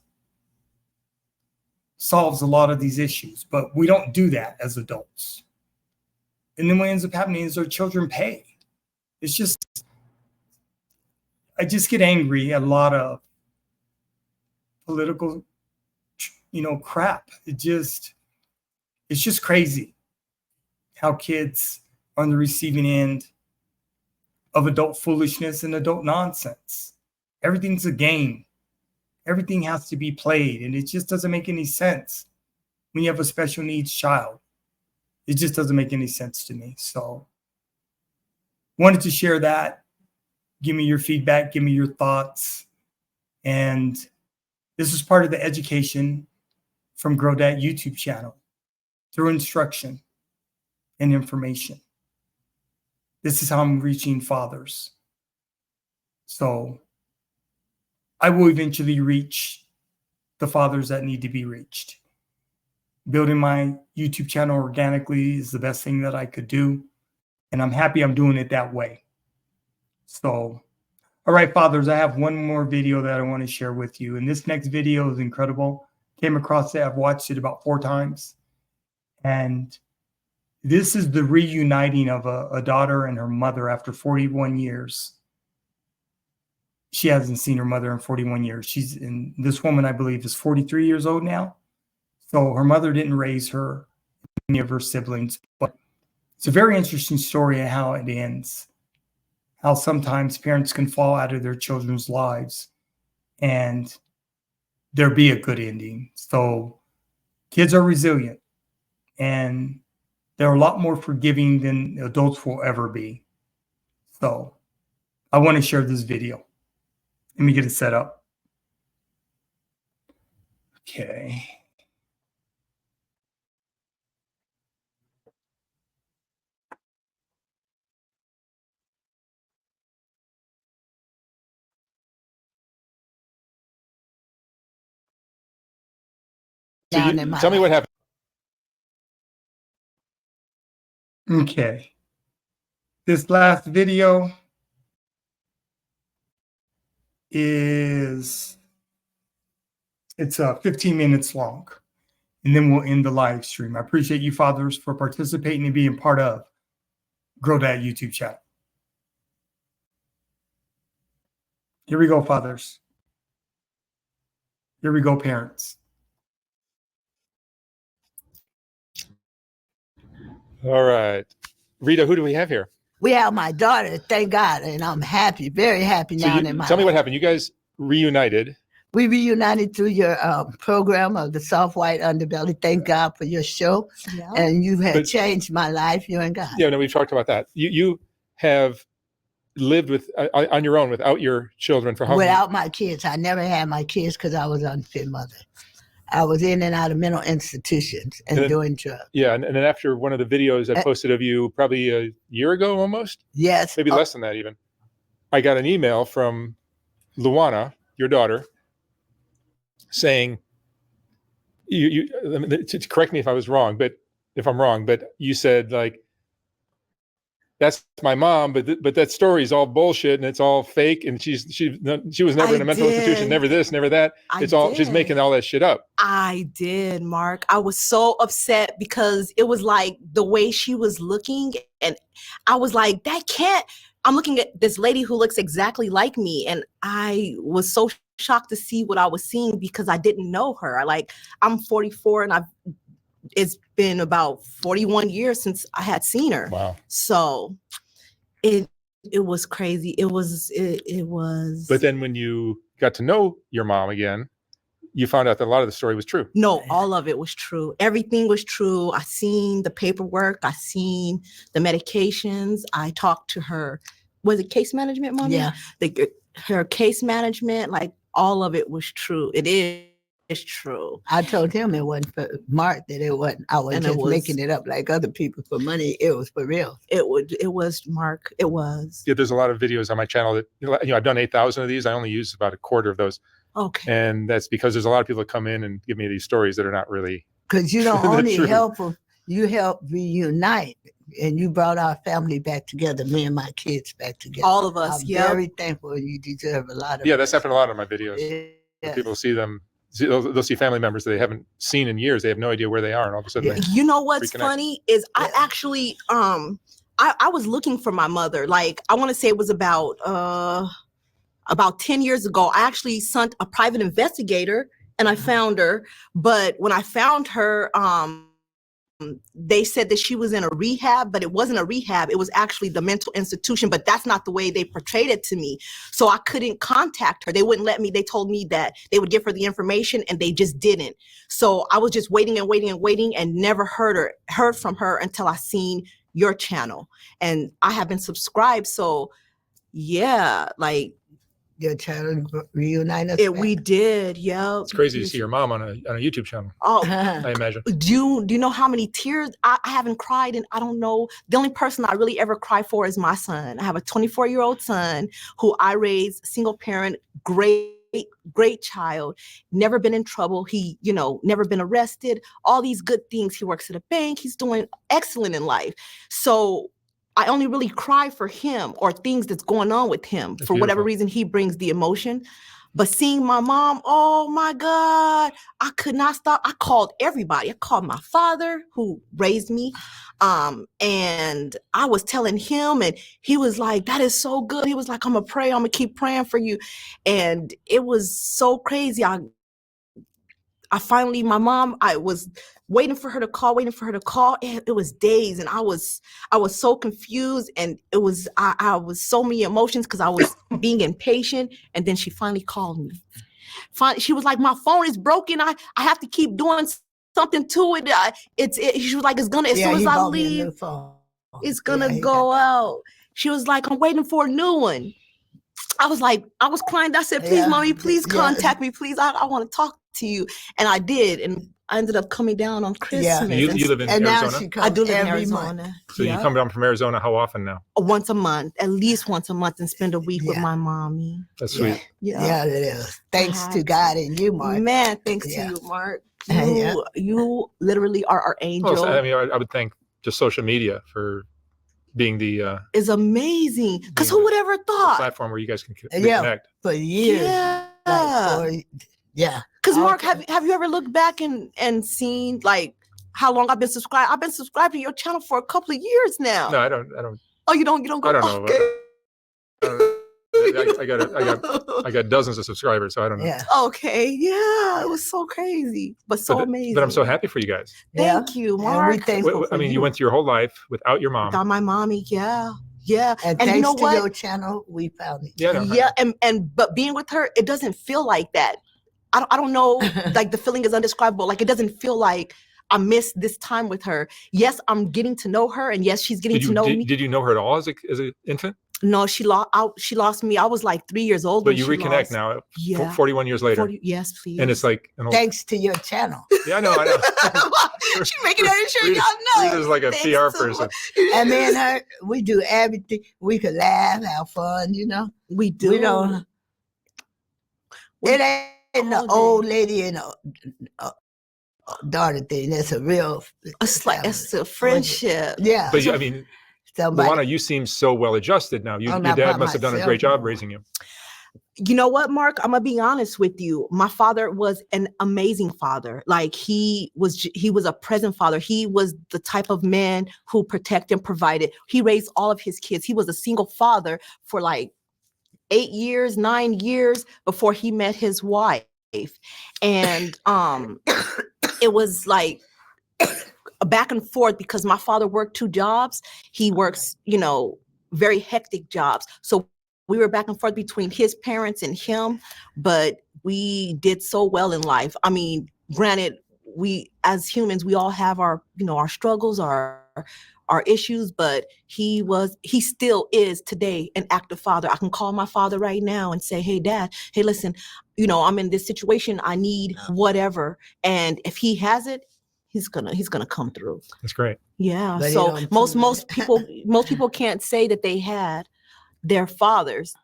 solves a lot of these issues, but we don't do that as adults. And then what ends up happening is our children pay. It's just, I just get angry at a lot of political, crap. It's just crazy how kids are on the receiving end of adult foolishness and adult nonsense. Everything's a game. Everything has to be played, and it just doesn't make any sense when you have a special needs child. It just doesn't make any sense to me. So wanted to share that. Give me your feedback. Give me your thoughts. And this is part of the education from Grow That YouTube channel through instruction and information. This is how I'm reaching fathers. So I will eventually reach the fathers that need to be reached. Building my YouTube channel organically is the best thing that I could do. And I'm happy I'm doing it that way. So All right, fathers, I have one more video that I want to share with you. And this next video is incredible. Came across it. I've watched it about 4 times. And this is the reuniting of a daughter and her mother after 41 years. She hasn't seen her mother in 41 years. This woman, I believe, is 43 years old now. So her mother didn't raise her, any of her siblings. But it's a very interesting story and how it ends. How sometimes parents can fall out of their children's lives and there be a good ending. So kids are resilient and they're a lot more forgiving than adults will ever be. So I want to share this video. Let me get it set up. Okay. So tell me what happened. Okay. This last video it's 15 minutes long, and then we'll end the live stream. I appreciate you fathers for participating and being part of Grow That YouTube channel. Here we go, fathers. Here we go, parents. All right. Rita, who do we have here? We have my daughter, thank God, and I'm happy, very happy now. Tell me what happened. You guys reunited. We reunited through your program of the Soft White Underbelly. Thank God for your show. Yeah. And you have changed my life, you and God. Yeah, no, we've talked about that. You have lived with on your own without your children for how long? Without my kids. I never had my kids because I was an unfit mother. I was in and out of mental institutions and doing drugs. Yeah, and then after one of the videos I posted of you probably a year ago almost? Yes. Maybe less than that even. I got an email from Luana, your daughter, saying, you correct me if I was wrong, but if I'm wrong, but you said like, that's my mom, but that story is all bullshit and it's all fake. And she was never in a mental institution, never this, never that. She's making all that shit up. I did, Mark. I was so upset because it was like the way she was looking, and I was like, I'm looking at this lady who looks exactly like me, and I was so shocked to see what I was seeing because I didn't know her. Like, I'm 44 and it's been about 41 years since I had seen her. Wow. So it was crazy. It was. But then when you got to know your mom again, you found out that a lot of the story was true. No, all of it was true. Everything was true. I seen the paperwork. I seen the medications. I talked to her. Was it case management, Mommy? Yeah. Her case management, like all of it was true. It is. It's true. I told him it wasn't for Mark, that it wasn't. I wasn't just making it up like other people for money. It was for real. It was Mark. It was. Yeah, there's a lot of videos on my channel that I've done 8,000 of these. I only use about a quarter of those. Okay. And that's because there's a lot of people that come in and give me these stories that are not really. Because you don't only help them, you help reunite, and you brought our family back together. Me and my kids back together. All of us. I'm very thankful. You deserve a lot of. Yeah, that's happened a lot in my videos. Yeah. People see them. They'll see family members that they haven't seen in years. They have no idea where they are, and all of a sudden, you know what's funny is I actually I was looking for my mother. Like, I want to say it was about 10 years ago. I actually sent a private investigator and I found her. But when I found her, they said that she was in a rehab, but it wasn't a rehab. It was actually the mental institution, but that's not the way they portrayed it to me. So I couldn't contact her. They wouldn't let me. They told me that they would give her the information and they just didn't. So I was just waiting and waiting and waiting and never heard from her until I seen your channel. And I have been subscribed. So yeah, like, your channel reunite us. We did, yeah. It's crazy to see your mom on a YouTube channel. Oh, I imagine. Do you know how many tears I haven't cried? And I don't know. The only person I really ever cry for is my son. I have a 24-year-old son who I raised, single parent, great child, never been in trouble. He, never been arrested. All these good things. He works at a bank. He's doing excellent in life. So I only really cry for him or things that's going on with him. That's For whatever beautiful. reason, he brings the emotion. But seeing my mom, oh my God, I could not stop. I called everybody. I called my father who raised me. And I was telling him, and he was like, that is so good. He was like, I'm gonna pray. I'm gonna keep praying for you. And it was so crazy. I finally, my mom, I was waiting for her to call. And it was days, and I was so confused, and it was, I was so many emotions because I was being impatient. And then she finally called me. She was like, my phone is broken. I have to keep doing something to it. She was like, it's gonna, as soon as I leave, it's gonna go out. She was like, I'm waiting for a new one. I was like, I was crying. I said, please, mommy, please contact me. Please, I want to talk to you. And I did. And I ended up coming down on Christmas. You live in Arizona? I do live in Arizona. So you come down from Arizona how often now? Once a month, at least once a month, and spend a week with my mommy. That's sweet. Yeah, it is. Thanks to God and you, Mark. Man, thanks to you, Mark. You literally are our angel. Well, I mean, I would thank just social media for being the is amazing. Because who would ever thought? Platform where you guys can connect. For years. Yeah. Because Mark, have you ever looked back and seen like how long I've been subscribed? I've been subscribed to your channel for a couple of years now. No, I don't. Oh, you don't go. I don't know. Okay. I got dozens of subscribers, so I don't know. Yeah. Okay. Yeah, it was so crazy, but so amazing. But I'm so happy for you guys. Thank you, Mark. I mean, you went through your whole life without your mom. Without my mommy. Yeah. And you know thanks what? to your channel, we found it. Yeah. But being with her, it doesn't feel like that. I don't know. Like the feeling is indescribable. Like it doesn't feel like I missed this time with her. Yes, I'm getting to know her, and yes, she's getting to know me. Did you know her at all as an infant? No, she lost me. I was like 3 years old. But you reconnect now, 41 years later. Yes, please. And it's like thanks to your channel. Yeah, I know. She's making sure y'all know. Rita's like a PR person. And me and her, we do everything. We could laugh, have fun. We do. We don't. It ain't the old lady and daughter thing. That's a real. It's a friendship. Yeah. But I mean, Luana, you seem so well adjusted now. Your dad must have done a great job raising you. You know what, Mark? I'm gonna be honest with you. My father was an amazing father. Like he was a present father. He was the type of man who protected and provided. He raised all of his kids. He was a single father for like 8 years, 9 years before he met his wife. And it was like a back and forth because my father worked 2 jobs. He works, very hectic jobs. So we were back and forth between his parents and him, but we did so well in life. I mean, granted, we as humans, we all have our, our struggles, our issues, but he still is today an active father. I can call my father right now and say, hey, Dad, hey, listen, I'm in this situation. I need whatever. And if he has it, he's gonna come through. That's great. Yeah. But so most people can't say that they had their fathers,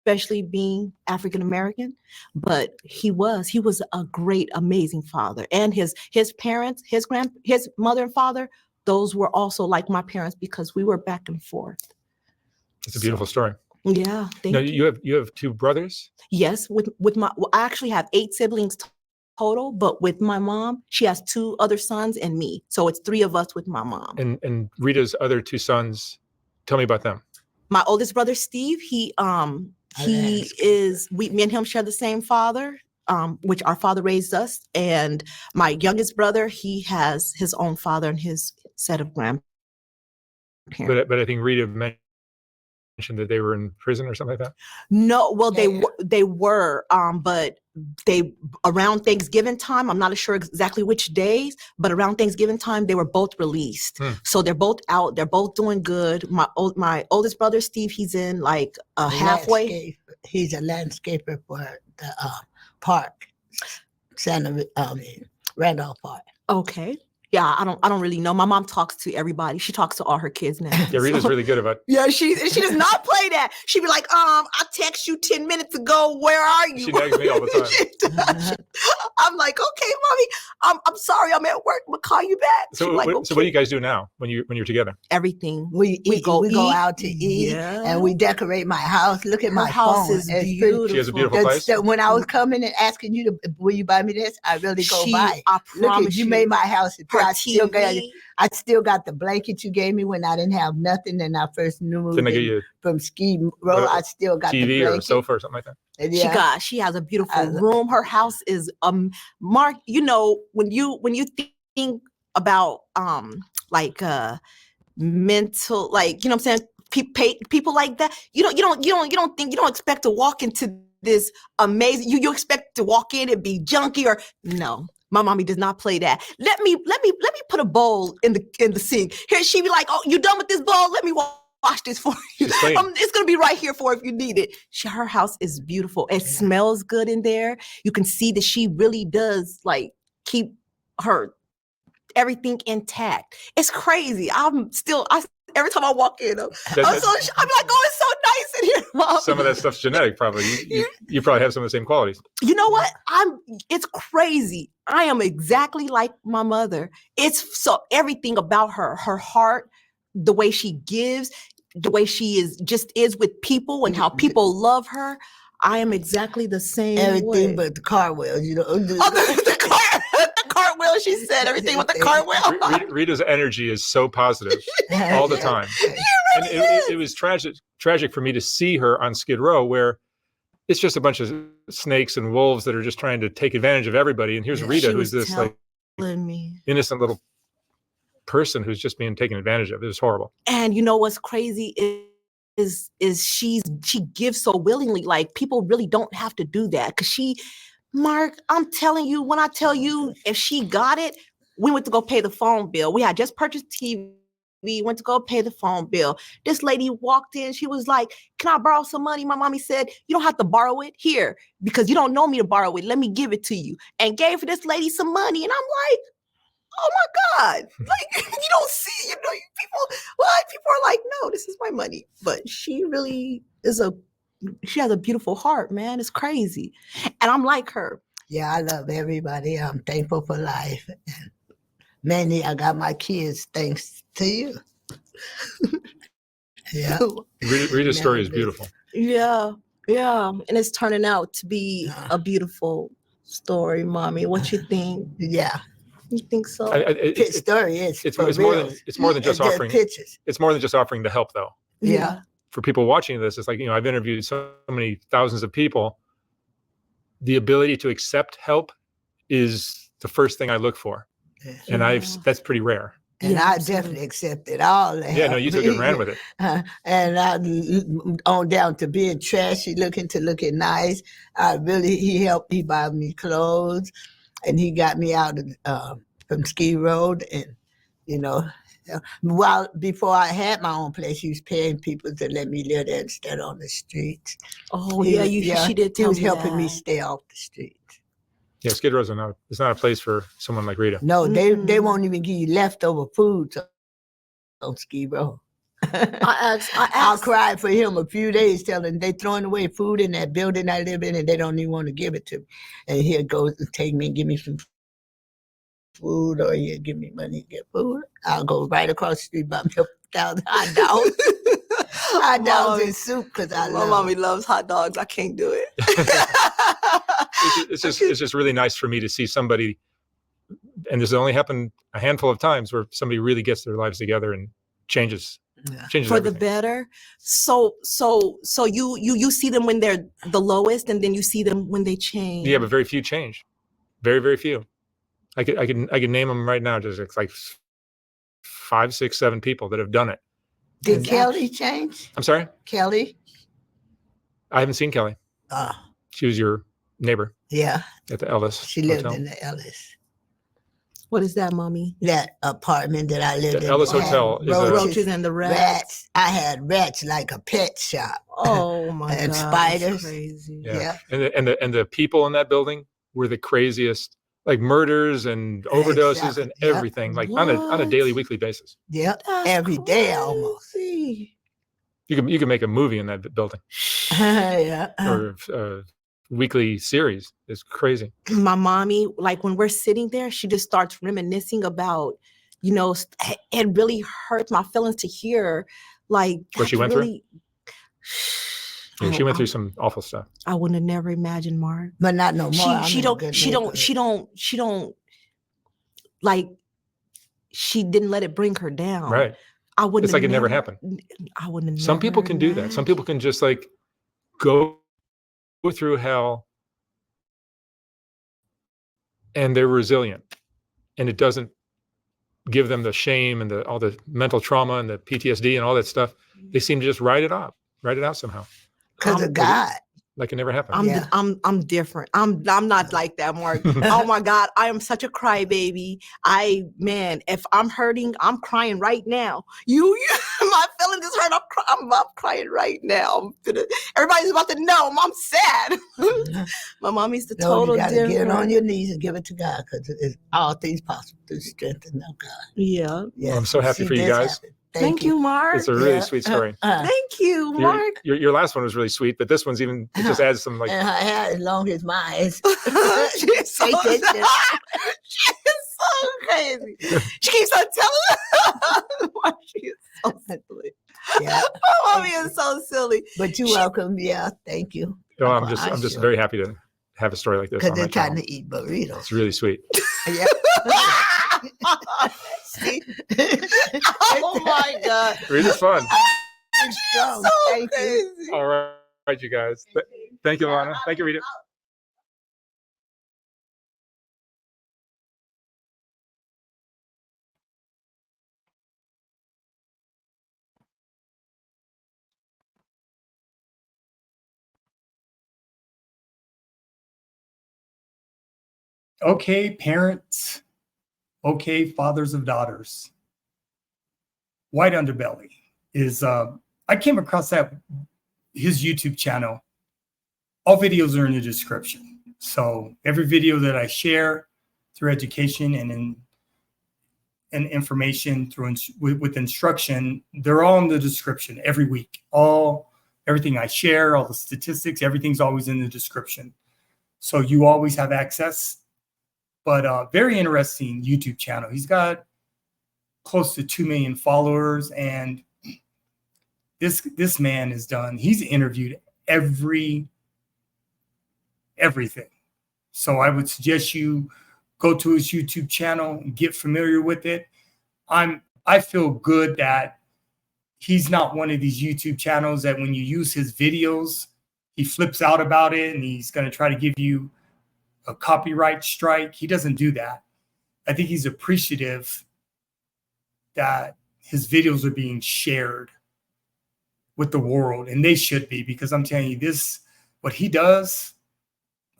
especially being African American, but he was a great, amazing father. And his parents, his mother and father, those were also like my parents because we were back and forth. It's a beautiful story. Yeah. Thank you. You have 2 brothers? Yes. I actually have 8 siblings total, but with my mom, she has 2 other sons and me. So it's 3 of us with my mom. And Rita's other 2 sons, tell me about them. My oldest brother, Steve, me and him share the same father, which our father raised us. And my youngest brother, he has his own father and his set of grandparents. But I think Rita mentioned that they were in prison or something like that. No, well, they were, but they around Thanksgiving time, I'm not sure exactly which days, but around Thanksgiving time, they were both released. So they're both out. They're both doing good. My oldest brother, Steve, he's in like halfway. He's a landscaper for the park, Randolph Park. Okay. Yeah, I don't really know. My mom talks to everybody. She talks to all her kids now. Yeah, Rita's really good about. Yeah, she does not play that. She'd be like, I text you 10 minutes ago. Where are you? She nags me all the time. I'm like, okay, mommy, I'm sorry, I'm at work. I'm gonna call you back. So, Like, okay. So what do you guys do now when you're together? Everything. We go out to eat, Yeah. and we decorate my house. Look at Her my house phone. is It's beautiful. She has a beautiful place. When I was coming and asking you to, will you buy me this? I really go buy. I Look promise at you made my house. her I still got the blanket you gave me when I didn't have nothing, and I first moved Didn't I get you from Ski Road. I still got TV the blanket. or a sofa or something like that? And yeah. She has a beautiful room. Her house is Mark, you know, when you think about like mental, like, you know what I'm saying, people like that, you don't expect to walk into this amazing, you expect to walk in and be junky or no. My mommy does not play that. Let me put a bowl in the sink. Here she be like, oh, you done with this bowl? Let me wash this for you. It's gonna be right here for if you need it. Her house is beautiful. It smells good in there. You can see that she really does like keep her everything intact. It's crazy. Every time I walk in, I'm like, oh, it's so nice in here, Mom. Some of that stuff's genetic, probably. You probably have some of the same qualities. You know what? It's crazy. I am exactly like my mother. It's so everything about her heart, the way she gives, the way she is with people and how people love her. I am exactly the same Everything way. but the cartwheels, you know. The cartwheel, she said, everything with the cartwheel. Rita's energy is so positive all the time. And it was tragic for me to see her on Skid Row, where it's just a bunch of snakes and wolves that are just trying to take advantage of everybody. And here's Rita, who's this like innocent little person who's just being taken advantage of. It was horrible. And you know what's crazy is she gives so willingly. Like, people really don't have to do that, because Mark, I'm telling you, when I tell you, if she got it, we went to go pay the phone bill. We had just purchased TV. We went to go pay the phone bill. This lady walked in. She was like, can I borrow some money? My mommy said, you don't have to borrow it here because you don't know me to borrow it. Let me give it to you. And gave this lady some money. And I'm like, oh my God. Like, you don't see, people are like, no, this is my money. But she really she has a beautiful heart, man. It's crazy. And I'm like her. Yeah, I love everybody. I'm thankful for life. Mainly, I got my kids thanks to you. Yeah. Rita's story is beautiful. Yeah. And it's turning out to be a beautiful story, Mommy. What you think? Yeah. You think so? Story is. It's more than just offering. Pictures. It's more than just offering the help, though. Yeah. For people watching this, it's like, I've interviewed so many thousands of people. The ability to accept help is the first thing I look for. And that's pretty rare. And I definitely accepted all that. Yeah, no, you took it and ran with it. And I on down to being trashy, looking nice. He helped me buy me clothes, and he got me out of from Ski Road, and before I had my own place, he was paying people to let me live there instead on the streets. Oh, she did tell me he was helping me stay off the streets. Yeah, Skid Row's it's not a place for someone like Rita. No, they won't even give you leftover food on Skid Row. I cried for him a few days, telling they throwing away food in that building I live in, and they don't even want to give it to me. And he'll go and take me and give me some food, or he'll give me money to get food. I'll go right across the street, buy me 1,000 hot dogs. Hot dogs and soup, because my mommy loves hot dogs. I can't do it. It's just really nice for me to see somebody, and this has only happened a handful of times, where somebody really gets their lives together and changes for everything. The better. So you see them when they're the lowest, and then you see them when they change. Yeah, but very few change. Very, very few. I can name them right now. Just like 5, 6, 7 people that have done it. Did Kelly change? I'm sorry? Kelly? I haven't seen Kelly. She was your neighbor. Yeah. At the Ellis. She lived Hotel. in the Ellis. What is that, Mommy? That apartment that I lived in. The Ellis Hotel. Roaches and the rats. I had rats like a pet shop. Oh my God. And spiders. Crazy. Yeah. And the people in that building were the craziest like murders and overdoses Exactly. and Yep. everything, like on a daily, weekly basis. Yep. That's Every day almost. crazy. You can make a movie in that building Yeah. or a weekly series. It's crazy. My mommy, like when we're sitting there, she just starts reminiscing about, you know, it really hurts my feelings to hear, like What she that's went through? really. Yeah, she went through some awful stuff. I would have never imagined, Mark. But not no more. She don't like. She didn't let it bring her down. Right. I wouldn't. It's like it never happened. I wouldn't. Some people can do that. Some people can just like go through hell and they're resilient, and it doesn't give them the shame and all the mental trauma and the PTSD and all that stuff. They seem to just write it out somehow. Because of God. Like it never happened. I'm different. I'm not like that, Mark. Oh my God, I am such a crybaby. If I'm hurting, I'm crying right now. My feelings is hurt. I'm crying right now. Everybody's about to know. I'm sad. My mommy's the total You gotta different. get on your knees and give it to God, because it's all things possible through strength and of God. Yeah. Well, I'm so happy for you guys. Thank you, Mark. It's a really sweet story. Thank you, Mark. Your last one was really sweet, but this one's even, it just adds some like. And her hair as long as mine. She's so crazy. She keeps on telling why she is so silly. Yeah. My mommy is so silly. But you're welcome. Yeah, thank you. No, I'm just very happy to have a story like this. Because they're trying to eat burritos. It's really sweet. Yeah. See? Oh my God. Really fun. So thank you. All right, you guys. Thank you, Lana. Thank you, Rita. Okay, parents. Okay, fathers of daughters. White Underbelly is, I came across his YouTube channel. All videos are in the description. So every video that I share through education and information with instruction, they're all in the description every week. Everything I share, all the statistics, everything's always in the description. So you always have access. But very interesting YouTube channel. He's got close to 2 million followers, and this man is done. He's interviewed everything. So I would suggest you go to his YouTube channel and get familiar with it. I feel good that he's not one of these YouTube channels that when you use his videos, he flips out about it and he's going to try to give you a copyright strike. He doesn't do that. I think he's appreciative that his videos are being shared with the world, and they should be, because I'm telling you, what he does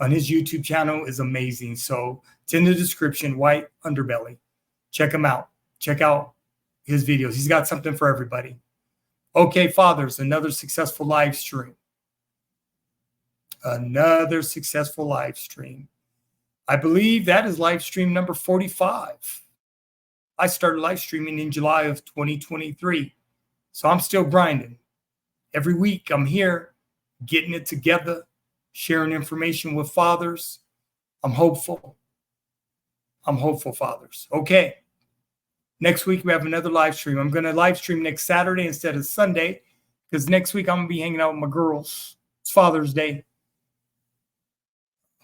on his YouTube channel is amazing. So it's in the description, White Underbelly. Check him out. Check out his videos. He's got something for everybody. Okay, fathers, another successful live stream. Another successful live stream. I believe that is live stream number 45. I started live streaming in July of 2023. So I'm still grinding. Every week I'm here getting it together, sharing information with fathers. I'm hopeful. I'm hopeful, fathers. Okay. Next week we have another live stream. I'm going to live stream next Saturday instead of Sunday, because next week I'm going to be hanging out with my girls. It's Father's Day.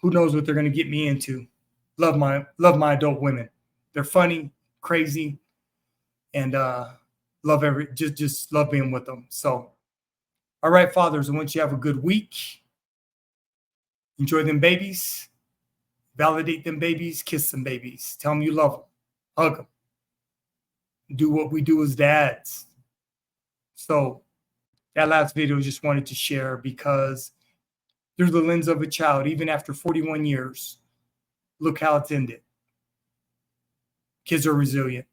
Who knows what they're going to get me into? Love my adult women. They're funny, crazy, and just love being with them. So, all right, fathers, I want you to have a good week. Enjoy them babies. Validate them babies. Kiss them babies. Tell them you love them. Hug them. Do what we do as dads. So that last video I just wanted to share, because through the lens of a child, even after 41 years, look how it's ended. Kids are resilient,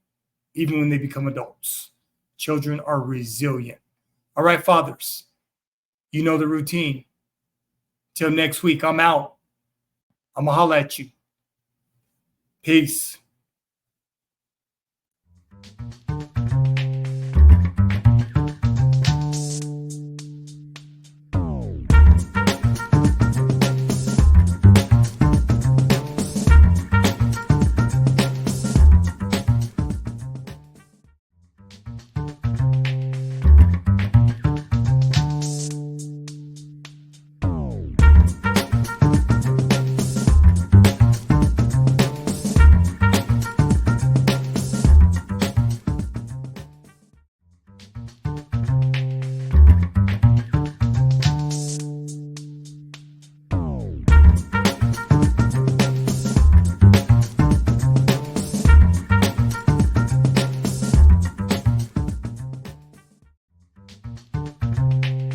even when they become adults. Children are resilient. All right, fathers, you know the routine. Till next week, I'm out. I'm going to holler at you. Peace.